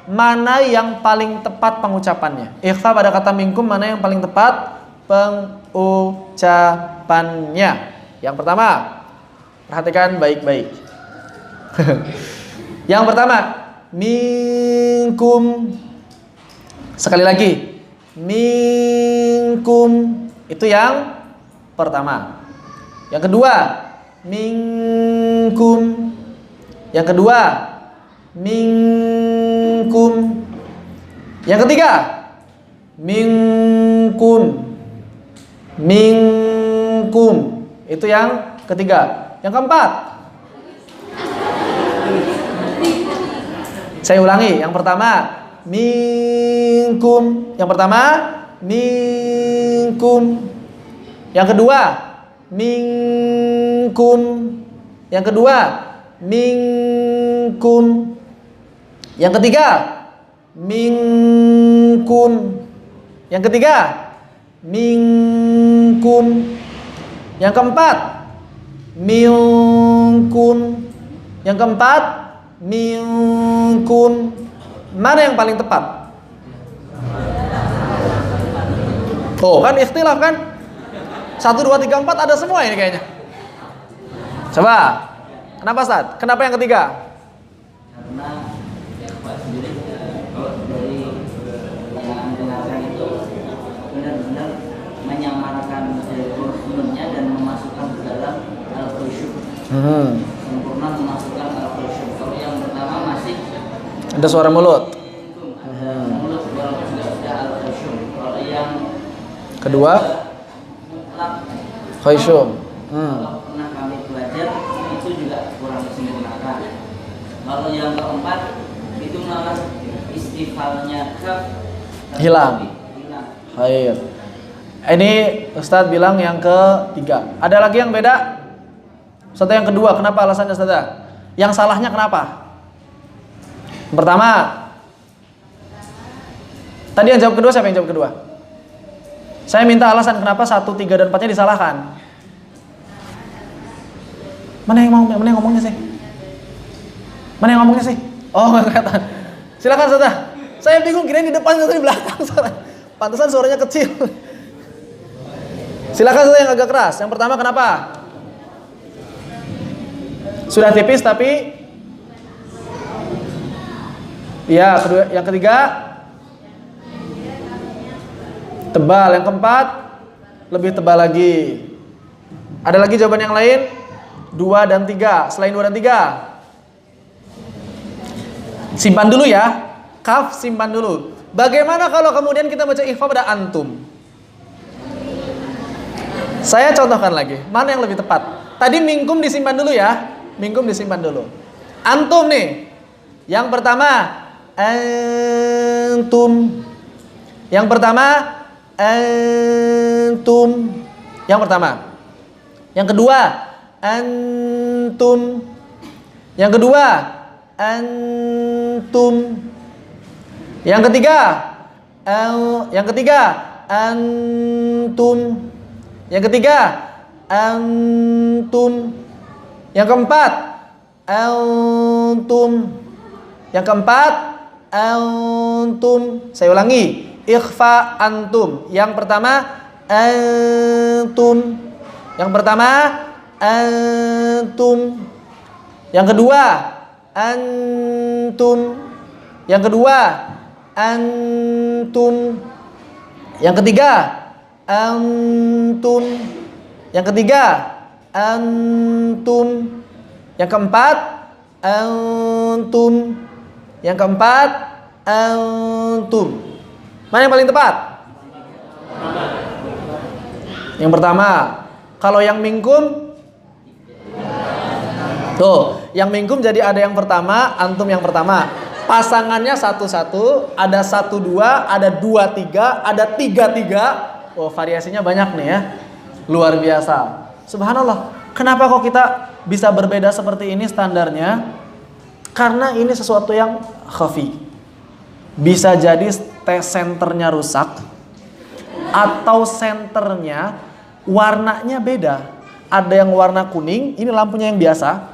mana yang paling tepat pengucapannya? Ikhfa pada kata minkum, mana yang paling tepat pengucapannya? Yang pertama, perhatikan baik-baik. Yang pertama, minkum. Sekali lagi, minkum. Itu yang pertama. Yang kedua, minkum. Yang kedua, minkum. Yang ketiga, minkum. Minkum. Itu yang ketiga. Yang keempat, saya ulangi. Yang pertama, minkum. Yang pertama, minkum. Yang kedua, minkum. Yang kedua, minkum. Yang ketiga, minkum. Yang ketiga, minkum. Yang keempat, minkum. Yang keempat, minkum. Mana yang paling tepat? Tuh kan ikhtilaf kan? 1, 2, 3, 4 ada semua ini kayaknya. Coba. Kenapa Ustaz? Kenapa yang ketiga? Karena Pak sendiri kalau dari yang dengarkan itu benar-benar menyamarkan ruknnya dan memasukkan ke dalam al-khusyuk. Sempurna memasukkan al-khusyuk. Kalau yang pertama masih ada suara mulut. Mulut walaupun sudah al-khusyuk. Kalau yang kedua, khusyuk. Kalau pernah kami belajar itu juga kurang disempurnakan. Kalau yang keempat itu malah istifalnya hilang. Khair. Ini Ustadz bilang yang ketiga. Ada lagi yang beda? Ustadz yang kedua, kenapa alasannya Ustadz? Yang salahnya kenapa? Pertama, tadi yang jawab kedua, siapa yang jawab kedua? Saya minta alasan kenapa 1, 3, dan 4-nya disalahkan. Mana yang ngomongnya sih? Mana yang ngomongnya sih? Oh, nggak kelihatan. Silakan Ustaz. Saya bingung kirain di depan atau di belakang. Pantesan suaranya kecil. Silakan Ustaz yang agak keras. Yang pertama kenapa? Sudah tipis tapi ya, kedua, yang ketiga tebal, yang keempat lebih tebal lagi. Ada lagi jawaban yang lain? 2 dan 3. Selain 2 dan 3, simpan dulu ya. Kaf simpan dulu. Bagaimana kalau kemudian kita baca ikhfa pada antum? Saya contohkan lagi. Mana yang lebih tepat? Tadi minkum disimpan dulu ya. Minkum disimpan dulu. Antum nih. Yang pertama antum. Yang pertama antum. Yang pertama. Yang kedua antum. Yang kedua antum. Yang ketiga antum. Yang ketiga antum. Yang keempat antum. Yang keempat antum. Saya ulangi. Ikhfa antum. Yang pertama antum. Yang pertama antum. Yang kedua antum. Yang kedua antum. Yang ketiga antum. Yang ketiga antum. Yang keempat antum. Yang keempat antum. Mana yang paling tepat? Yang pertama. Kalau yang minkum, tuh, yang minkum jadi ada yang pertama, antum yang pertama. Pasangannya 1-1, ada 1-2, ada 2-3, ada 3-3. Oh, variasinya banyak nih ya. Luar biasa. Subhanallah. Kenapa kok kita bisa berbeda seperti ini standarnya? Karena ini sesuatu yang khafi. Bisa jadi senternya rusak atau senternya warnanya beda. Ada yang warna kuning, ini lampunya yang biasa.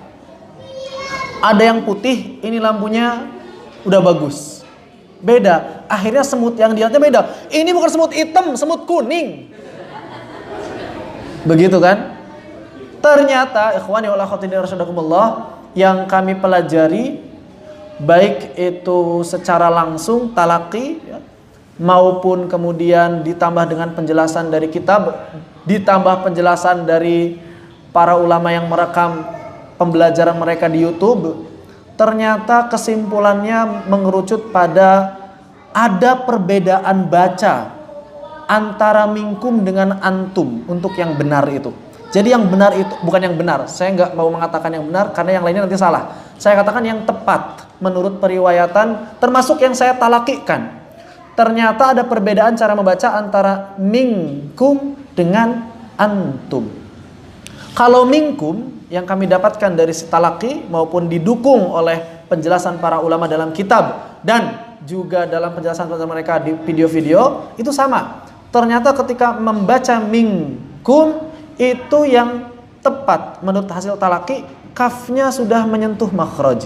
Ada yang putih, ini lampunya udah bagus. Beda. Akhirnya semut yang dilihatnya beda. Ini bukan semut hitam, semut kuning. Begitu kan? Ternyata ikhwani wal akhwati rasyadakumullah, yang kami pelajari baik itu secara langsung talaqi ya, maupun kemudian ditambah dengan penjelasan dari kitab, ditambah penjelasan dari para ulama yang merekam pembelajaran mereka di YouTube, ternyata kesimpulannya mengerucut pada ada perbedaan baca antara minkum dengan antum untuk yang benar itu. Jadi yang benar itu bukan yang benar. Saya nggak mau mengatakan yang benar karena yang lainnya nanti salah. Saya katakan yang tepat menurut periwayatan, termasuk yang saya talakikan. Ternyata ada perbedaan cara membaca antara minkum dengan antum. Kalau minkum yang kami dapatkan dari si talaki maupun didukung oleh penjelasan para ulama dalam kitab dan juga dalam penjelasan mereka di video-video itu sama. Ternyata ketika membaca minkum itu yang tepat menurut hasil talaki, kafnya sudah menyentuh makhraj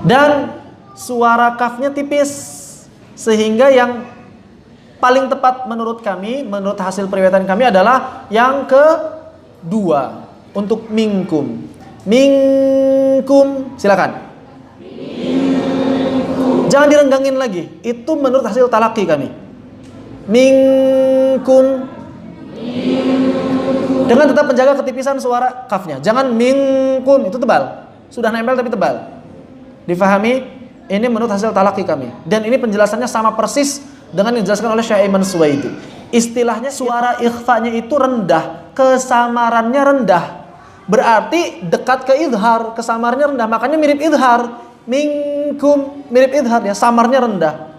dan suara kafnya tipis, sehingga yang paling tepat menurut kami, menurut hasil periwayatan kami adalah yang kedua untuk minkum. Minkum, silakan. Jangan direnggangin lagi. Itu menurut hasil talaki kami. Minkum. Dengan tetap menjaga ketipisan suara kafnya. Jangan minkum, itu tebal. Sudah nempel tapi tebal. Difahami? Ini menurut hasil talaki kami. Dan ini penjelasannya sama persis dengan yang dijelaskan oleh Syekh Aiman Suwaidi. Istilahnya suara ikhfanya itu rendah, kesamarannya rendah. Berarti dekat ke idhar, kesamarnya rendah. Makanya mirip idhar. Minkum, mirip idhar ya, samarnya rendah.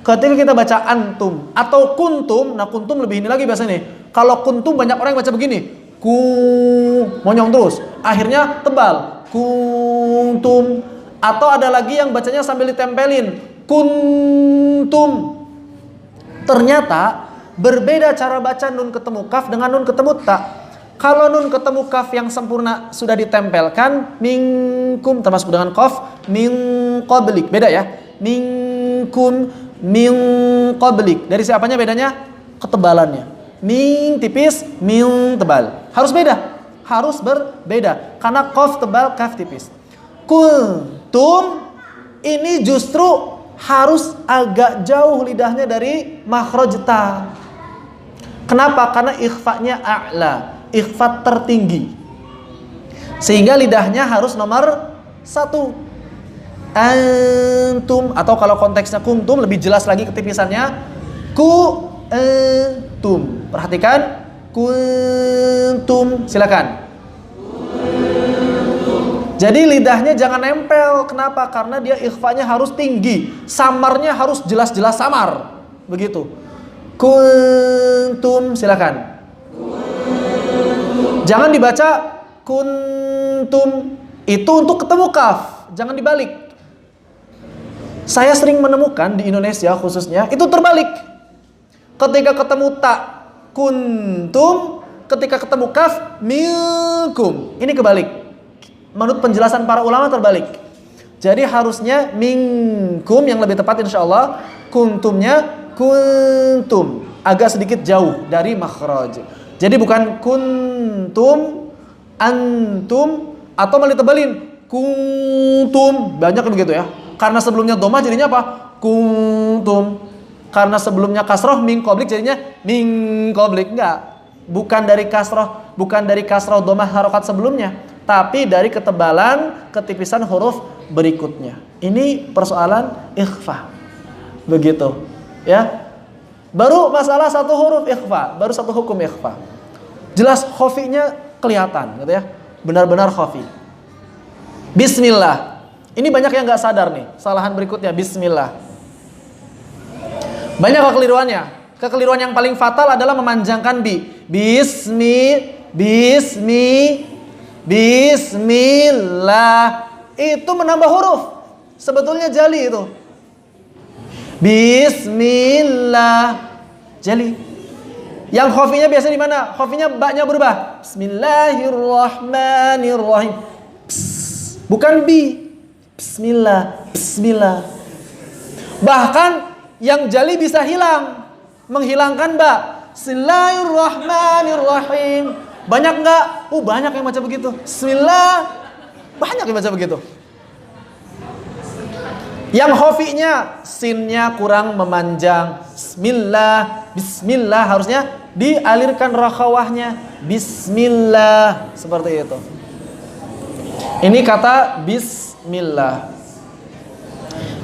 Ketika kita baca antum atau kuntum, nah kuntum lebih ini lagi biasanya nih. Kalau kuntum banyak orang yang baca begini, ku monyong terus, akhirnya tebal, kuntum. Atau ada lagi yang bacanya sambil ditempelin, kuntum. Ternyata berbeda cara baca nun ketemu kaf dengan nun ketemu ta. Kalau nun ketemu kaf yang sempurna sudah ditempelkan, minkum termasuk dengan qaf, min qablik, beda ya. Minkum, min qablik. Dari siapanya bedanya? Ketebalannya. Min tipis, min tebal. Harus beda. Harus berbeda. Karena qaf tebal, kaf tipis. Kuntum ini justru harus agak jauh lidahnya dari makhraj ta. Kenapa? Karena ikhfanya a'la, ikhfa tertinggi. Sehingga lidahnya harus nomor 1. Antum, atau kalau konteksnya kuntum lebih jelas lagi ketipisannya, kuntum. Perhatikan, kuntum. Silakan. Jadi lidahnya jangan nempel. Kenapa? Karena dia ikhfanya harus tinggi, samarnya harus jelas-jelas samar. Begitu. Kuntum, silakan. Jangan dibaca kuntum. Itu untuk ketemu kaf, jangan dibalik. Saya sering menemukan di Indonesia khususnya itu terbalik. Ketika ketemu ta kuntum, ketika ketemu kaf minkum. Ini kebalik. Menurut penjelasan para ulama terbalik. Jadi harusnya minkum yang lebih tepat insyaallah, kuntumnya kuntum, agak sedikit jauh dari makhraj. Jadi bukan kuntum, antum, atau malah ditebalin kuntum. Banyak begitu ya. Karena sebelumnya dhammah jadinya apa? Kuntum. Karena sebelumnya kasroh min qablik jadinya min qablik. Enggak. Bukan dari kasroh, bukan dari kasroh dhammah harokat sebelumnya, tapi dari ketebalan, ketipisan huruf berikutnya. Ini persoalan ikhfa. Begitu. Ya. Baru masalah satu huruf ikhfa, baru satu hukum ikhfa. Jelas khafinya kelihatan gitu ya. Benar-benar khafi. Bismillah. Ini banyak yang enggak sadar nih. Kesalahan berikutnya bismillah. Banyak kekeliruannya. Kekeliruan yang paling fatal adalah memanjangkan bi. Bismillah. Itu menambah huruf. Sebetulnya jali itu. Bismillah. Jali. Yang khofinya biasa di mana? Khofinya ba-nya berubah. Bismillahirrahmanirrahim. Pss. Bukan bi. Bismillah. Bismillah. Bahkan yang jali bisa hilang. Menghilangkan ba. Bismillahirrahmanirrahim. Banyak enggak? Banyak yang baca begitu. Bismillah. Banyak yang baca begitu. Yang khofinya sinnya kurang memanjang. Bismillah. Bismillah harusnya dialirkan rakhawahnya. Bismillah. Seperti itu. Ini kata bismillah.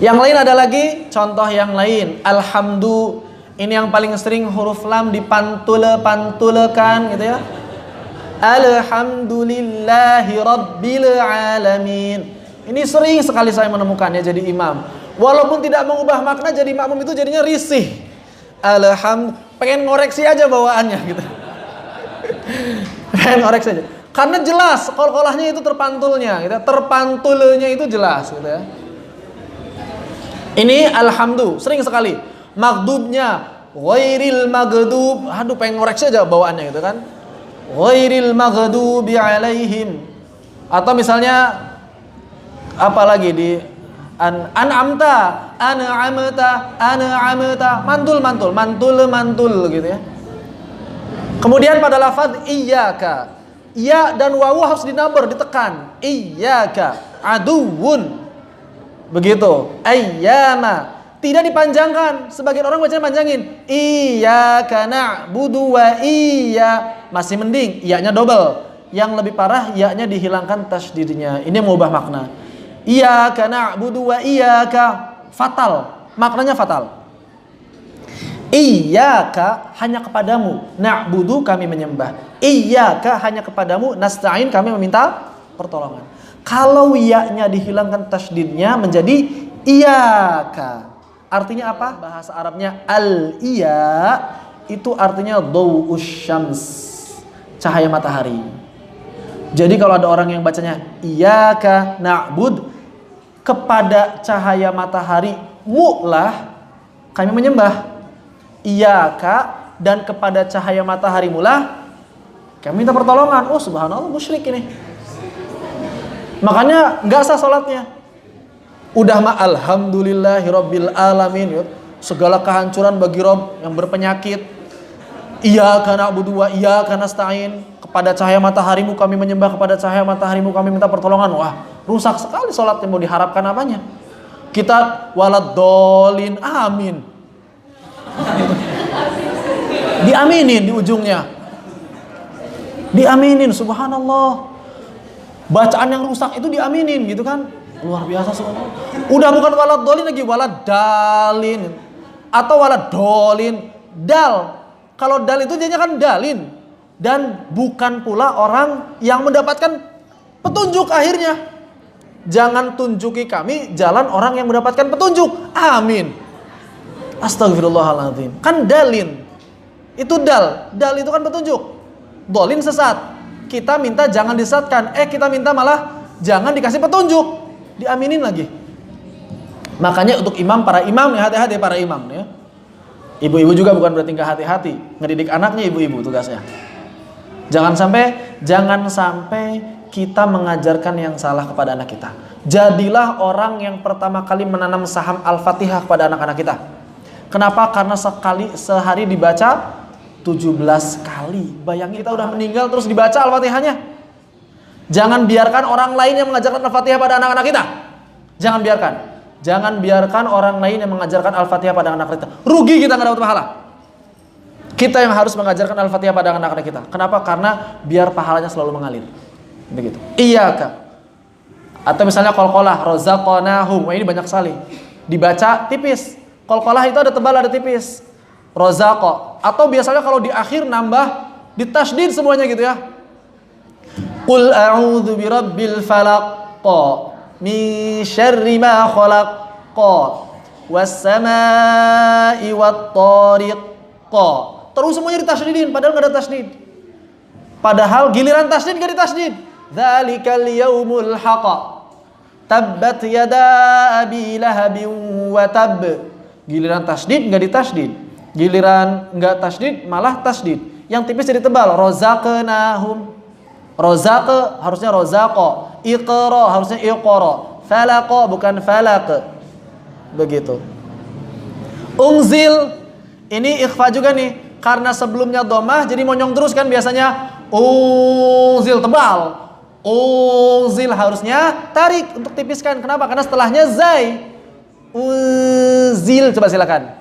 Yang lain ada lagi contoh yang lain. Alhamdu. Ini yang paling sering huruf lam dipantul-pantulkan gitu ya. Alhamdulillahi rabbil alamin. Ini sering sekali saya menemukannya jadi imam. Walaupun tidak mengubah makna, jadi makmum itu jadinya risih. Pengen ngoreksi aja bawaannya gitu. Pengen ngoreksi aja. Karena jelas qalqalahnya itu terpantulnya gitu. Terpantulnya itu jelas gitu ya. Ini alhamdu sering sekali. Maghdubnya ghairil maghdub. Aduh pengen ngoreksi aja bawaannya gitu kan. Ghairil maghdubi alaihim. Atau misalnya apa lagi di an'amta, mantul gitu ya. Kemudian pada lafaz iyyaka, ya dan wawu harus dinabar, ditekan. Iyyaka aduwwun. Begitu. Ayyama. Tidak dipanjangkan. Sebagian orang bacanya panjangin. Iyyaka na'budu wa masih mending, iya-nya double. Yang lebih parah, iya-nya dihilangkan tasydidnya. Ini mengubah makna. Iyyaka na'budu wa iyyaka fatal. Maknanya fatal. Iyyaka hanya kepadamu, na'budu kami menyembah. Iyyaka hanya kepadamu, nasta'in kami meminta pertolongan. Kalau iya-nya dihilangkan tasydidnya menjadi iyyaka. Artinya apa? Bahasa Arabnya al-iya itu artinya dhau'us syams, cahaya matahari. Jadi kalau ada orang yang bacanya iyyaka na'bud, kepada cahaya matahari mulah kami menyembah. Iyyaka dan kepada cahaya matahari mulah kami minta pertolongan. Oh subhanallah, musyrik ini. Makanya enggak sah salatnya. Udah mah alhamdulillahirabbil alamin, segala kehancuran bagi Rabb yang berpenyakit. Iyyaka na'budu wa iyyaka nasta'in, kepada cahaya mataharimu kami menyembah, kepada cahaya mataharimu kami minta pertolongan. Wah, rusak sekali salatnya, mau diharapkan apanya? Kita waladdallin, amin. Diaminin di ujungnya. Diaminin, subhanallah. Bacaan yang rusak itu diaminin gitu kan. Luar biasa subhanallah. Udah bukan waladdallin lagi, waladdalin. Atau waladolin. Dal. Kalau dal itu jadinya kan dalin. Dan bukan pula orang yang mendapatkan petunjuk akhirnya. Jangan tunjuki kami jalan orang yang mendapatkan petunjuk. Amin. Astagfirullahaladzim. Kan dalin. Itu dal. Dal itu kan petunjuk. Dolin sesat. Kita minta jangan disesatkan. Kita minta malah jangan dikasih petunjuk. Diaminin lagi. Makanya untuk imam, para imam, hati-hati para imam ya. Ibu-ibu juga bukan berarti nggak hati-hati. Ngedidik anaknya ibu-ibu tugasnya. Jangan sampai kita mengajarkan yang salah kepada anak kita. Jadilah orang yang pertama kali menanam saham Al-Fatihah kepada anak-anak kita. Kenapa? Karena sehari dibaca 17 kali. Bayangin kita udah meninggal terus dibaca Al-Fatihahnya. Jangan biarkan orang lain yang mengajarkan Al-Fatihah pada anak-anak kita. Jangan biarkan orang lain yang mengajarkan Al-Fatihah pada anak-anak kita. Rugi kita nggak dapat pahala. Kita yang harus mengajarkan Al-Fatihah pada anak-anak kita. Kenapa? Karena biar pahalanya selalu mengalir. Begitu. Iyyaka. Atau misalnya qalqalah, razaqnahum. Ini banyak sekali. Dibaca tipis. Qalqalah itu ada tebal, ada tipis. Razaqa. Atau biasanya kalau di akhir nambah ditasydid semuanya gitu ya. Qul a'udzu birabbil falaq, min syarri ma khalaq, was samaa'i wat thariq. Terus semuanya ditasydidin padahal enggak ada tasydid. Padahal giliran tasydid enggak ditasydid. Dzalikal yaumul haqq. tabbat yada abi lahabin wa tab. Giliran tasdid nggak ditasdid, giliran nggak tasdid malah tasdid. Yang tipis jadi tebal. Rozaqnahum. Rozaq harusnya rozaqo. Iqra harusnya iqra. Falaqo bukan falaq. Begitu. Unzil ini ikhfa juga nih, karena sebelumnya domah jadi monyong terus kan biasanya. Unzil tebal. Unzil harusnya tarik untuk tipiskan. Kenapa? Karena setelahnya zai. Unzil, coba silakan.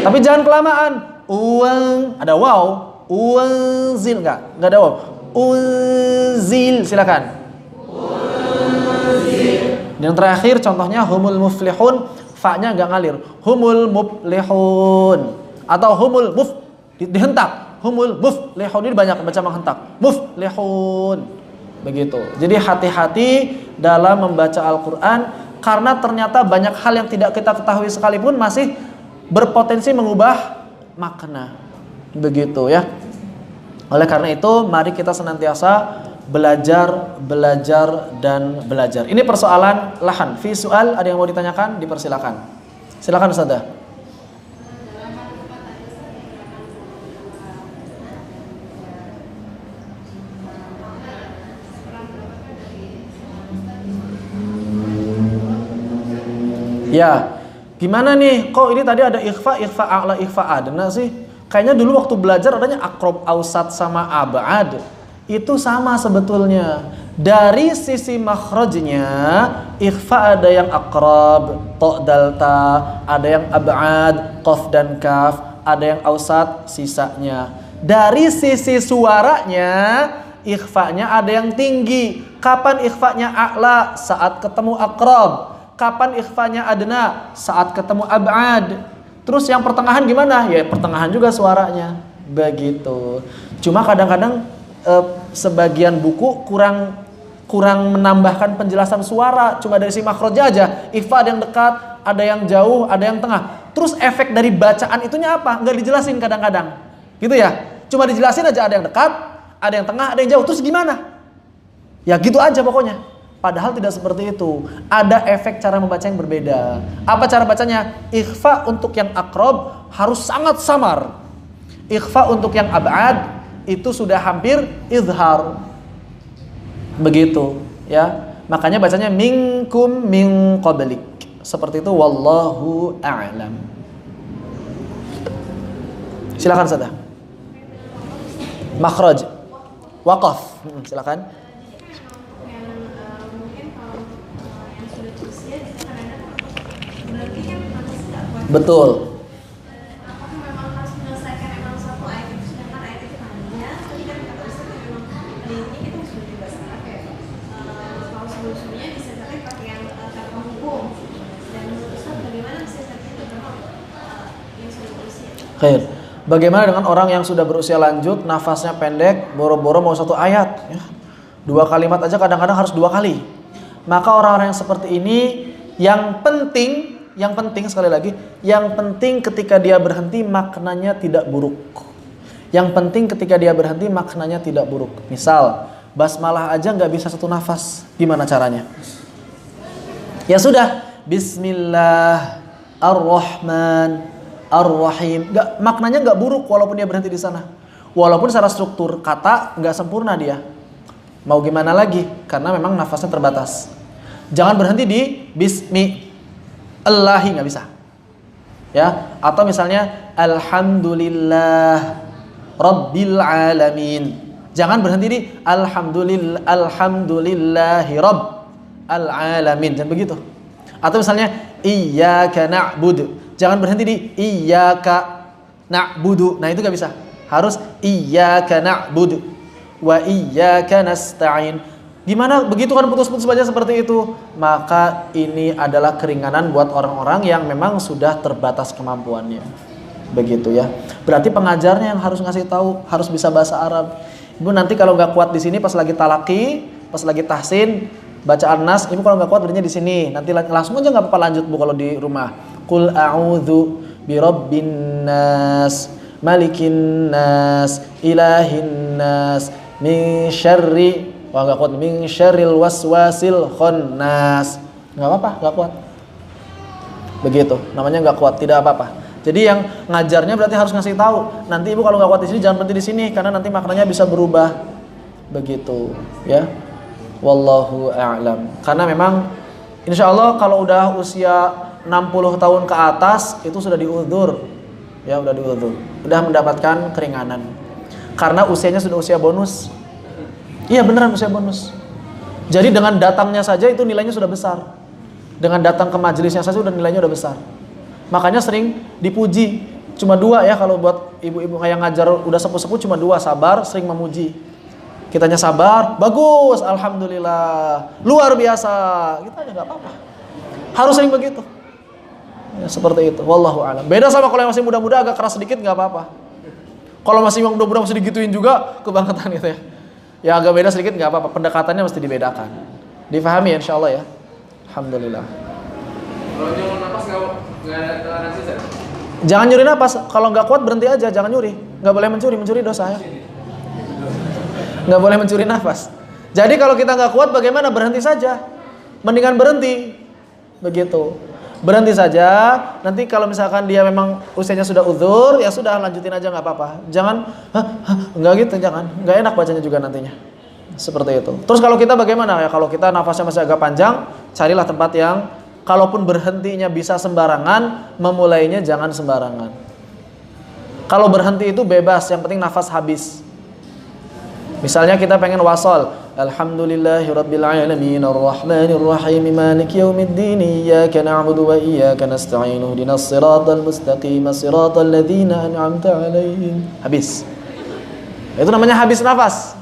Tapi jangan kelamaan. Uang ada waw. Unzil enggak ada waw. Unzil silakan. Yang terakhir contohnya humul muflihun, fa-nya enggak ngalir. Humul muflihun atau humul dihentak. Humul muflihun ini banyak baca menghentak. Muflihun. Begitu. Jadi hati-hati dalam membaca Al-Qur'an karena ternyata banyak hal yang tidak kita ketahui sekalipun masih berpotensi mengubah makna. Begitu ya. Oleh karena itu mari kita senantiasa belajar dan belajar. Ini persoalan lahan. Fi soal, ada yang mau ditanyakan? Dipersilakan. Silakan Ustazah. Ya, gimana nih? Kok ini tadi ada ikhfa a'la, ikhfa adna sih? Kayaknya dulu waktu belajar adanya akrob ausat sama abad. Itu sama sebetulnya. Dari sisi makhrajnya, ikhfa ada yang akrob, to dal ta, ada yang abad, qaf dan kaf, ada yang ausat, sisanya. Dari sisi suaranya, ikhfanya ada yang tinggi. Kapan ikhfanya a'la? Saat ketemu akrob. Kapan ikhfanya adna? Saat ketemu ab'ad. Terus yang pertengahan gimana? Ya pertengahan juga suaranya. Begitu. Cuma kadang-kadang sebagian buku kurang menambahkan penjelasan suara. Cuma dari si makhrajnya aja. Ikhfa ada yang dekat, ada yang jauh, ada yang tengah. Terus efek dari bacaan itunya apa? Nggak dijelasin kadang-kadang. Gitu ya. Cuma dijelasin aja ada yang dekat, ada yang tengah, ada yang jauh. Terus gimana? Ya gitu aja pokoknya. Padahal tidak seperti itu. Ada efek cara membaca yang berbeda. Apa cara bacanya? Ikhfa untuk yang akrob harus sangat samar. Ikhfa untuk yang ab'ad itu sudah hampir izhar. Begitu, ya. Makanya bacanya minkum min qablik. Seperti itu, wallahu a'lam. Silakan Ustazah. Makhraj. Waqaf. Silakan. Betul. Apakah memang harus menyelesaikan emang satu ayat itu, sedangkan ayat itu panjangnya, tapi kan kata Ustaz itu memang ini kita sudah dibahas kayak kalau sebelumnya disertakan pakai yang kata hukum. Dan menurut Ustaz bagaimana disertakan itu memang yang sudah berusia? Khair. Bagaimana dengan orang yang sudah berusia lanjut, nafasnya pendek, boro-boro mau satu ayat, ya. 2 kalimat aja kadang-kadang harus 2 kali. Maka orang-orang yang seperti ini yang penting sekali lagi, yang penting ketika dia berhenti maknanya tidak buruk. Yang penting ketika dia berhenti maknanya tidak buruk. Misal, basmalah aja nggak bisa 1 nafas, gimana caranya? Ya sudah, Bismillah Ar-Rahman Ar-Rahim. Maknanya nggak buruk walaupun dia berhenti di sana. Walaupun secara struktur kata nggak sempurna dia. Mau gimana lagi? Karena memang nafasnya terbatas. Jangan berhenti di Bismi Allahi, nggak bisa, ya. Atau misalnya Alhamdulillah Rabbil Alamin. Jangan berhenti di Alhamdulillahi Rabb Al-Alamin. Jangan begitu. Atau misalnya Iyyaka na'budu. Jangan berhenti di Iyyaka na'budu. Nah itu nggak bisa. Harus Iyyaka na'budu wa Iyyaka nasta'in. Gimana begitu kan putus-putus baca seperti itu? Maka ini adalah keringanan buat orang-orang yang memang sudah terbatas kemampuannya. Begitu ya. Berarti pengajarnya yang harus ngasih tahu, harus bisa bahasa Arab. Ibu nanti kalau nggak kuat di sini pas lagi talaki, pas lagi tahsin, baca An-Nas, ibu kalau nggak kuat berinya di sini. Nanti langsung aja nggak apa-apa lanjut Bu kalau di rumah. Qul a'udzu birabbin nas, malikin nas, ilahin nas, min syarri Wah nggak kuat. Min syarril waswasil khannas. Nggak apa-apa, nggak kuat. Begitu, namanya nggak kuat, tidak apa-apa. Jadi yang ngajarnya berarti harus ngasih tahu. Nanti ibu kalau nggak kuat di sini jangan berhenti di sini karena nanti maknanya bisa berubah. Begitu, ya. Wallahu a'lam. Karena memang insya Allah kalau udah usia 60 tahun ke atas itu sudah diudzur. Ya, udah diudzur. Udah mendapatkan keringanan. Karena usianya sudah usia bonus. Iya, beneran usia bonus. Jadi dengan datangnya saja itu nilainya sudah besar. Dengan datang ke majelisnya saja udah nilainya udah besar. Makanya sering dipuji. Cuma 2 ya kalau buat ibu-ibu yang ngajar udah sepuh-sepuh cuma 2, sabar, sering memuji. Kitanya sabar, bagus, alhamdulillah, luar biasa. Kita aja nggak apa-apa. Harus sering begitu. Ya, seperti itu. Wallahu a'lam. Beda sama kalau yang masih muda-muda agak keras sedikit nggak apa-apa. Kalau masih yang muda-muda masih digituin juga kebangetan gitu ya. Ya agak beda sedikit nggak apa-apa. Pendekatannya mesti dibedakan. Difahami insya Allah ya. Alhamdulillah. Kalau nyuruh napas nggak ada anestesi? Jangan nyuri napas. Kalau nggak kuat berhenti aja. Jangan nyuri. Nggak boleh mencuri dosa ya. Nggak boleh mencuri nafas. Jadi kalau kita nggak kuat bagaimana? Berhenti saja. Mendingan berhenti. Begitu. Berhenti saja. Nanti kalau misalkan dia memang usianya sudah uzur, ya sudah lanjutin aja nggak apa-apa. Jangan, nggak gitu, jangan. Nggak enak bacanya juga nantinya. Seperti itu. Terus kalau kita bagaimana? Ya kalau kita nafasnya masih agak panjang, carilah tempat yang kalaupun berhentinya bisa sembarangan, memulainya jangan sembarangan. Kalau berhenti itu bebas, yang penting nafas habis. Misalnya kita pengen wasol, alhamdulillahirabbil alamin arrahmanir rahim maliki yaumiddin iyyaka na'budu wa iyyaka nasta'in ihdinas siratal mustaqim siratal ladzina an'amta 'alaihim. Habis. Itu namanya habis nafas.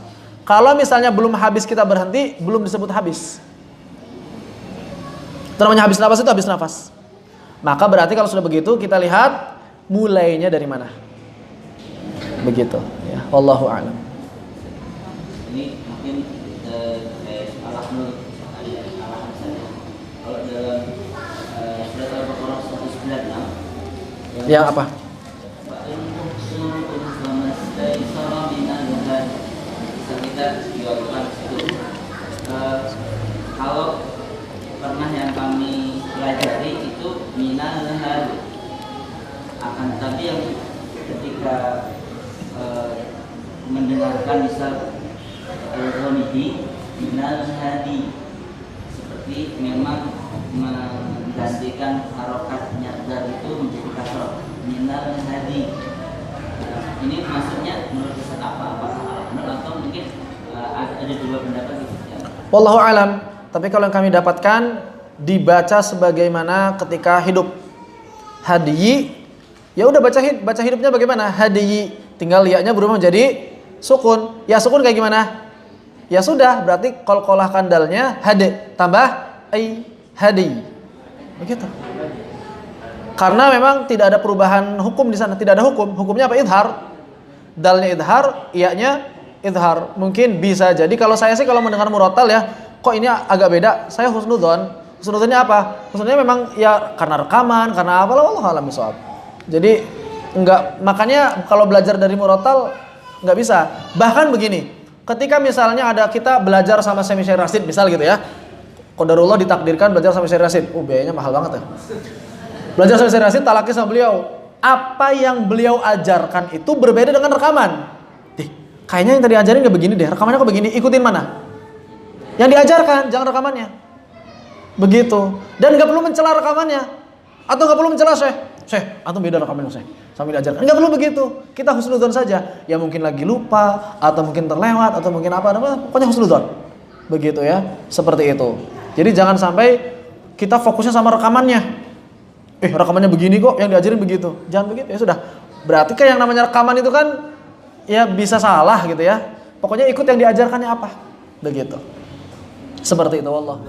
Kalau misalnya belum habis kita berhenti, belum disebut habis. Itu namanya habis nafas, itu habis nafas. Maka berarti kalau sudah begitu kita lihat mulainya dari mana. Begitu ya. Wallahu a'lam. Ini mungkin alhamdulillah saja. Kalau dalam surat Al-Baqarah 196 yang apa? Bisa kita jawabkan itu. Kalau pernah yang kami pelajari itu minal hadi. Akan tetapi yang ketika mendengarkan misal al-ghamidi minal hadi, seperti memang menggantikan harokat nyadar itu menjadi kasroh minal hadi. Ini maksudnya menurut Ustaz apakah benar atau mungkin ada dua pendapat gitu ya? Wallahu alam. Tapi kalau yang kami dapatkan dibaca sebagaimana ketika hidup. Hadiyi, ya udah baca hidupnya bagaimana? Hadiyi, tinggal ya-nya berubah menjadi sukun. Ya sukun kayak gimana? Ya sudah, berarti qalqalah kandalnya hade tambah ai hadi. Begitu. Karena memang tidak ada perubahan hukum di sana, tidak ada hukum. Hukumnya apa? Idhar. Dalnya idhar, iya-nya idhar. Mungkin bisa jadi kalau saya sih kalau mendengar murattal ya, kok ini agak beda, saya husnudzon. Husnudzonnya apa? Husnudzonnya memang ya karena rekaman, karena apa, wallahu a'lam bishawab. Jadi enggak, makanya kalau belajar dari murattal enggak bisa. Bahkan begini, ketika misalnya ada kita belajar sama Syekh Rasid misal gitu ya. Qadarullah ditakdirkan belajar sama Syekh Rasid. Biayanya mahal banget ya. Belajar sama Syekh Rasid, talaki sama beliau. Apa yang beliau ajarkan itu berbeda dengan rekaman. Kayaknya yang tadi ajarin gak begini deh, rekamannya kok begini, ikutin mana? Yang diajarkan, jangan rekamannya. Begitu. Dan gak perlu mencela rekamannya. Atau gak perlu mencela Syekh, atau beda rekamannya Syekh, sambil diajarkan. Gak perlu begitu. Kita husnudzon saja. Ya mungkin lagi lupa, atau mungkin terlewat, atau mungkin apa, pokoknya husnudzon. Begitu ya, seperti itu. Jadi jangan sampai kita fokusnya sama rekamannya. Rekamannya begini kok, yang diajarin begitu. Jangan begitu, ya sudah. Berarti kan yang namanya rekaman itu kan ya bisa salah gitu ya. Pokoknya ikut yang diajarkannya apa. Begitu. Seperti itu, wallah.